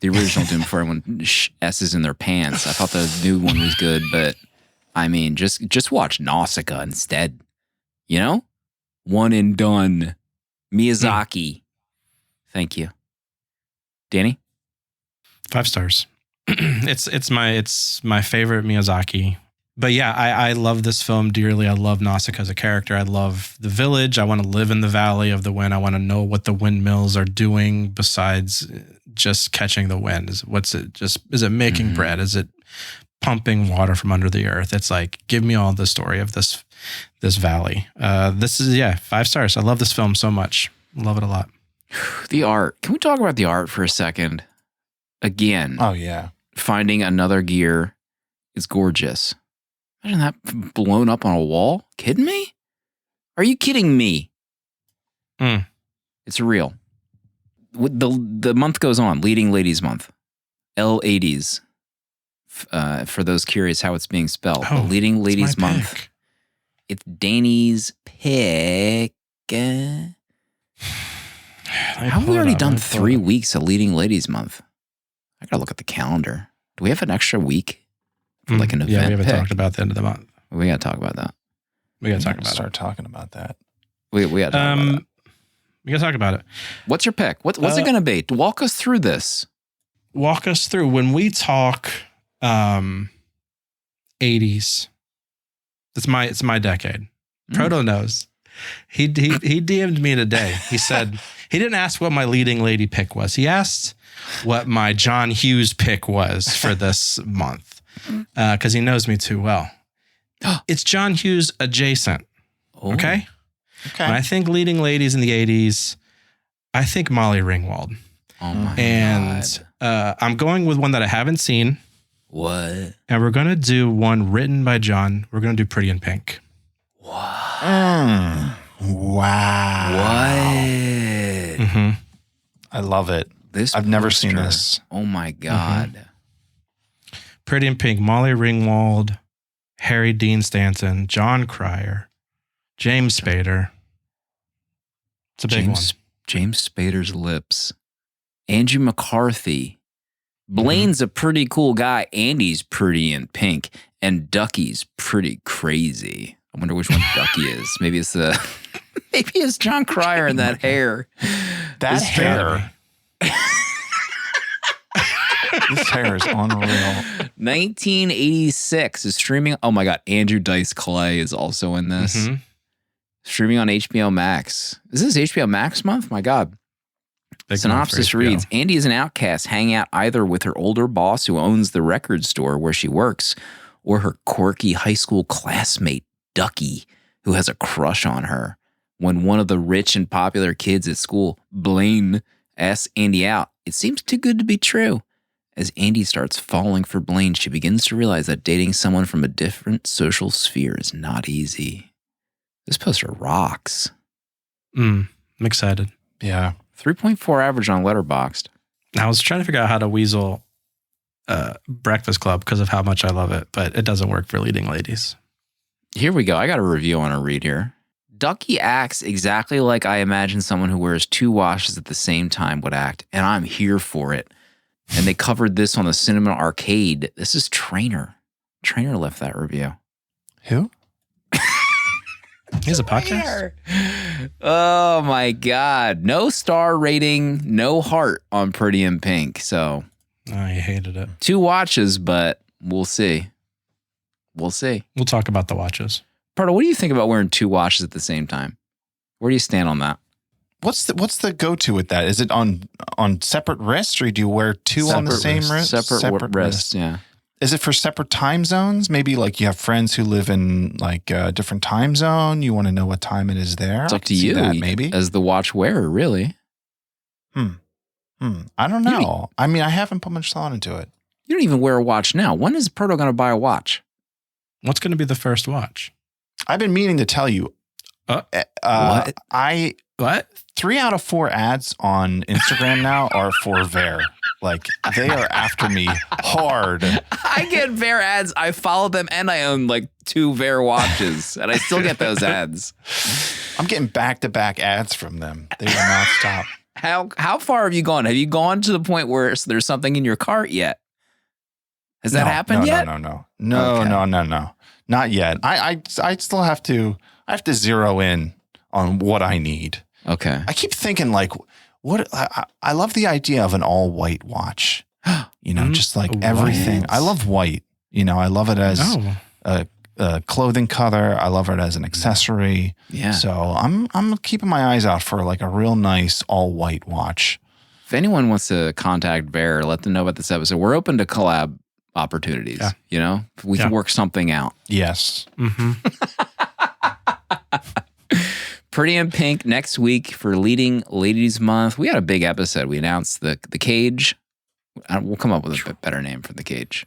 The original Dune before everyone S's in their pants. I thought the new one was good, but just watch Nausicaa instead. One and done. Miyazaki. Thank you. Danny? 5 stars. It's my favorite Miyazaki. But yeah, I love this film dearly. I love Nausicaa as a character. I love the village. I want to live in the Valley of the Wind. I want to know what the windmills are doing besides just catching the wind. Is it making bread? Is it pumping water from under the earth? It's like, give me all the story of this valley. This is 5 stars. I love this film so much. Love it a lot. The art. Can we talk about the art for a second? Again. Oh, yeah. Finding another gear is gorgeous. Imagine that blown up on a wall. Kidding me? Are you kidding me? It's real. The month goes on. Leading Ladies Month. L80s. For those curious how it's being spelled. Oh, Leading Ladies Month. Pick. It's Danny's pick. How have we already done 3 weeks of Leading Ladies Month? I gotta look at the calendar. Do we have an extra week for like an event? Yeah, we haven't pick? talked about the end of the month. We gotta talk about that. We gotta talk about Start it. talking about that. We gotta talk about that. We gotta talk about it. What's your pick? What's it gonna be? Walk us through this. Walk us through when we talk 80s. It's my decade. Proto knows. He DM'd me today. He said he didn't ask what my leading lady pick was. He asked what my John Hughes pick was for this month because he knows me too well. It's John Hughes adjacent. Okay. When I think leading ladies in the 80s, I think Molly Ringwald. Oh my God. I'm going with one that I haven't seen. What? And we're going to do one written by John. We're going to do Pretty in Pink. Wow. What? Mm-hmm. I love it. This I've never seen poster. this. Oh my God. Pretty in Pink, Molly Ringwald, Harry Dean Stanton, John Cryer, James Spader. It's a big one. James Spader's lips. Andrew McCarthy. Blaine's a pretty cool guy. Andy's pretty in pink. And Ducky's pretty crazy. I wonder which one Ducky is. Maybe it's maybe it's John Cryer and that hair. That hair. This hair is unreal. 1986 is streaming. Oh my God. Andrew Dice Clay is also in this. Mm-hmm. Streaming on HBO Max. Is this HBO Max month? My God. Big Synopsis reads, Andy is an outcast hanging out either with her older boss who owns the record store where she works or her quirky high school classmate, Ducky, who has a crush on her. When one of the rich and popular kids at school, Blaine, asks Andy out, it seems too good to be true. As Andy starts falling for Blaine, she begins to realize that dating someone from a different social sphere is not easy. This poster rocks. I'm excited. Yeah. 3.4 average on Letterboxd. I was trying to figure out how to weasel Breakfast Club because of how much I love it, but it doesn't work for leading ladies. Here we go. I got a review I want to read here. Ducky acts exactly like I imagine someone who wears 2 watches at the same time would act, and I'm here for it. And they covered this on the Cinema Arcade. This is Trainer. Trainer left that review. Who? He has a podcast? Oh my God. No star rating, no heart on Pretty in Pink. So I hated it. 2 watches, but we'll see. We'll see. We'll talk about the watches. Pardo, what do you think about wearing 2 watches at the same time? Where do you stand on that? What's the go-to with that? Is it on separate wrists, or do you wear 2 on the same wrist? Separate wrists, yeah. Is it for separate time zones? Maybe like you have friends who live in like a different time zone. You want to know what time it is there. It's up to you, maybe as the watch wearer, really. I don't know. I mean, I haven't put much thought into it. You don't even wear a watch now. When is Proto going to buy a watch? What's going to be the first watch? I've been meaning to tell you. What? What? 3 out of 4 ads on Instagram now are for Ver. Like, they are after me hard. I get Ver ads. I follow them, and I own like 2 Ver watches, and I still get those ads. I'm getting back-to-back ads from them. They will not stop. How far have you gone? Have you gone to the point where there's something in your cart yet? Has that happened yet? No. Okay. Not yet. I still have to zero in on what I need. Okay. I keep thinking like, what I love the idea of an all white watch, just like everything. I love white, I love it as a clothing color. I love it as an accessory. Yeah. So I'm keeping my eyes out for like a real nice all white watch. If anyone wants to contact Bear, let them know about this episode. We're open to collab opportunities. Yeah. We can work something out. Yes. Mm-hmm. Pretty in Pink next week for Leading Ladies Month. We had a big episode. We announced the Cage. We'll come up with a better name for the Cage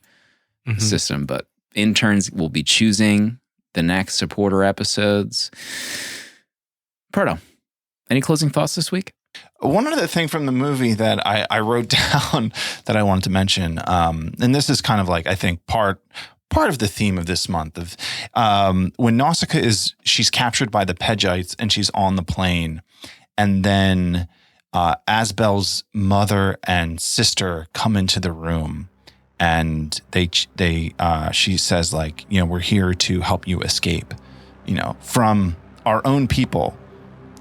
system, but interns will be choosing the next supporter episodes. Pardo, any closing thoughts this week? One other thing from the movie that I wrote down that I wanted to mention, and this is kind of like, I think, part of the theme of this month of when Nausicaa she's captured by the Pedgites and she's on the plane, and then Asbel's mother and sister come into the room, and she says, like, you know, we're here to help you escape, you know, from our own people.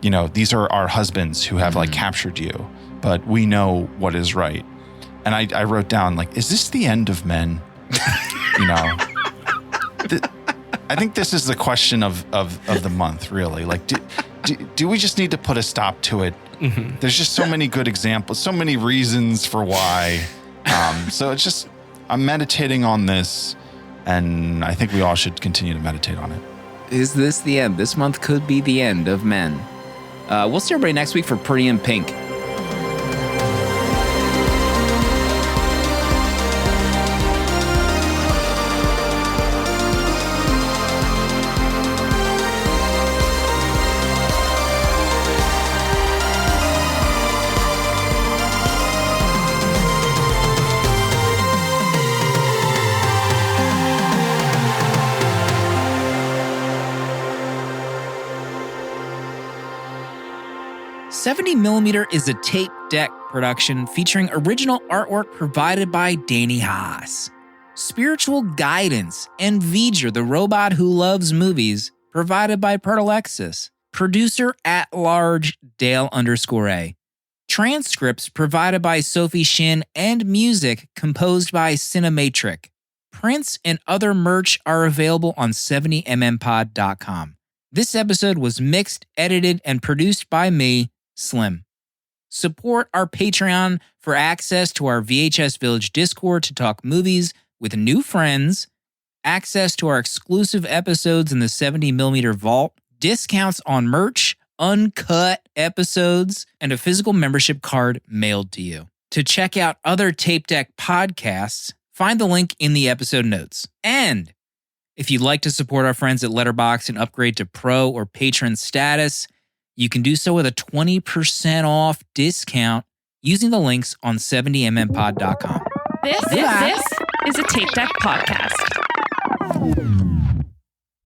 You know, these are our husbands who have like captured you, but we know what is right. And I wrote down, like, is this the end of men? You know, I think this is the question of the month, really. Like, do we just need to put a stop to it? There's just so many good examples, so many reasons for why. So it's just, I'm meditating on this, and I think we all should continue to meditate on it. Is this the end? This month could be the end of men. We'll see everybody next week for Pretty in Pink. "70mm" is a tape deck production featuring original artwork provided by Danny Haas. Spiritual guidance and V'ger, the robot who loves movies, provided by Pertalexis. Producer at large, Dale_A. Transcripts provided by Sophie Shin and music composed by Cinematrix. Prints and other merch are available on 70mmpod.com. This episode was mixed, edited, and produced by me, Slim. Support our Patreon for access to our VHS Village Discord to talk movies with new friends, access to our exclusive episodes in the 70mm vault, discounts on merch, uncut episodes, and a physical membership card mailed to you. To check out other Tape Deck podcasts, find the link in the episode notes. And if you'd like to support our friends at Letterboxd and upgrade to Pro or Patron status, you can do so with a 20% off discount using the links on 70mmpod.com. This is a Tape Deck podcast.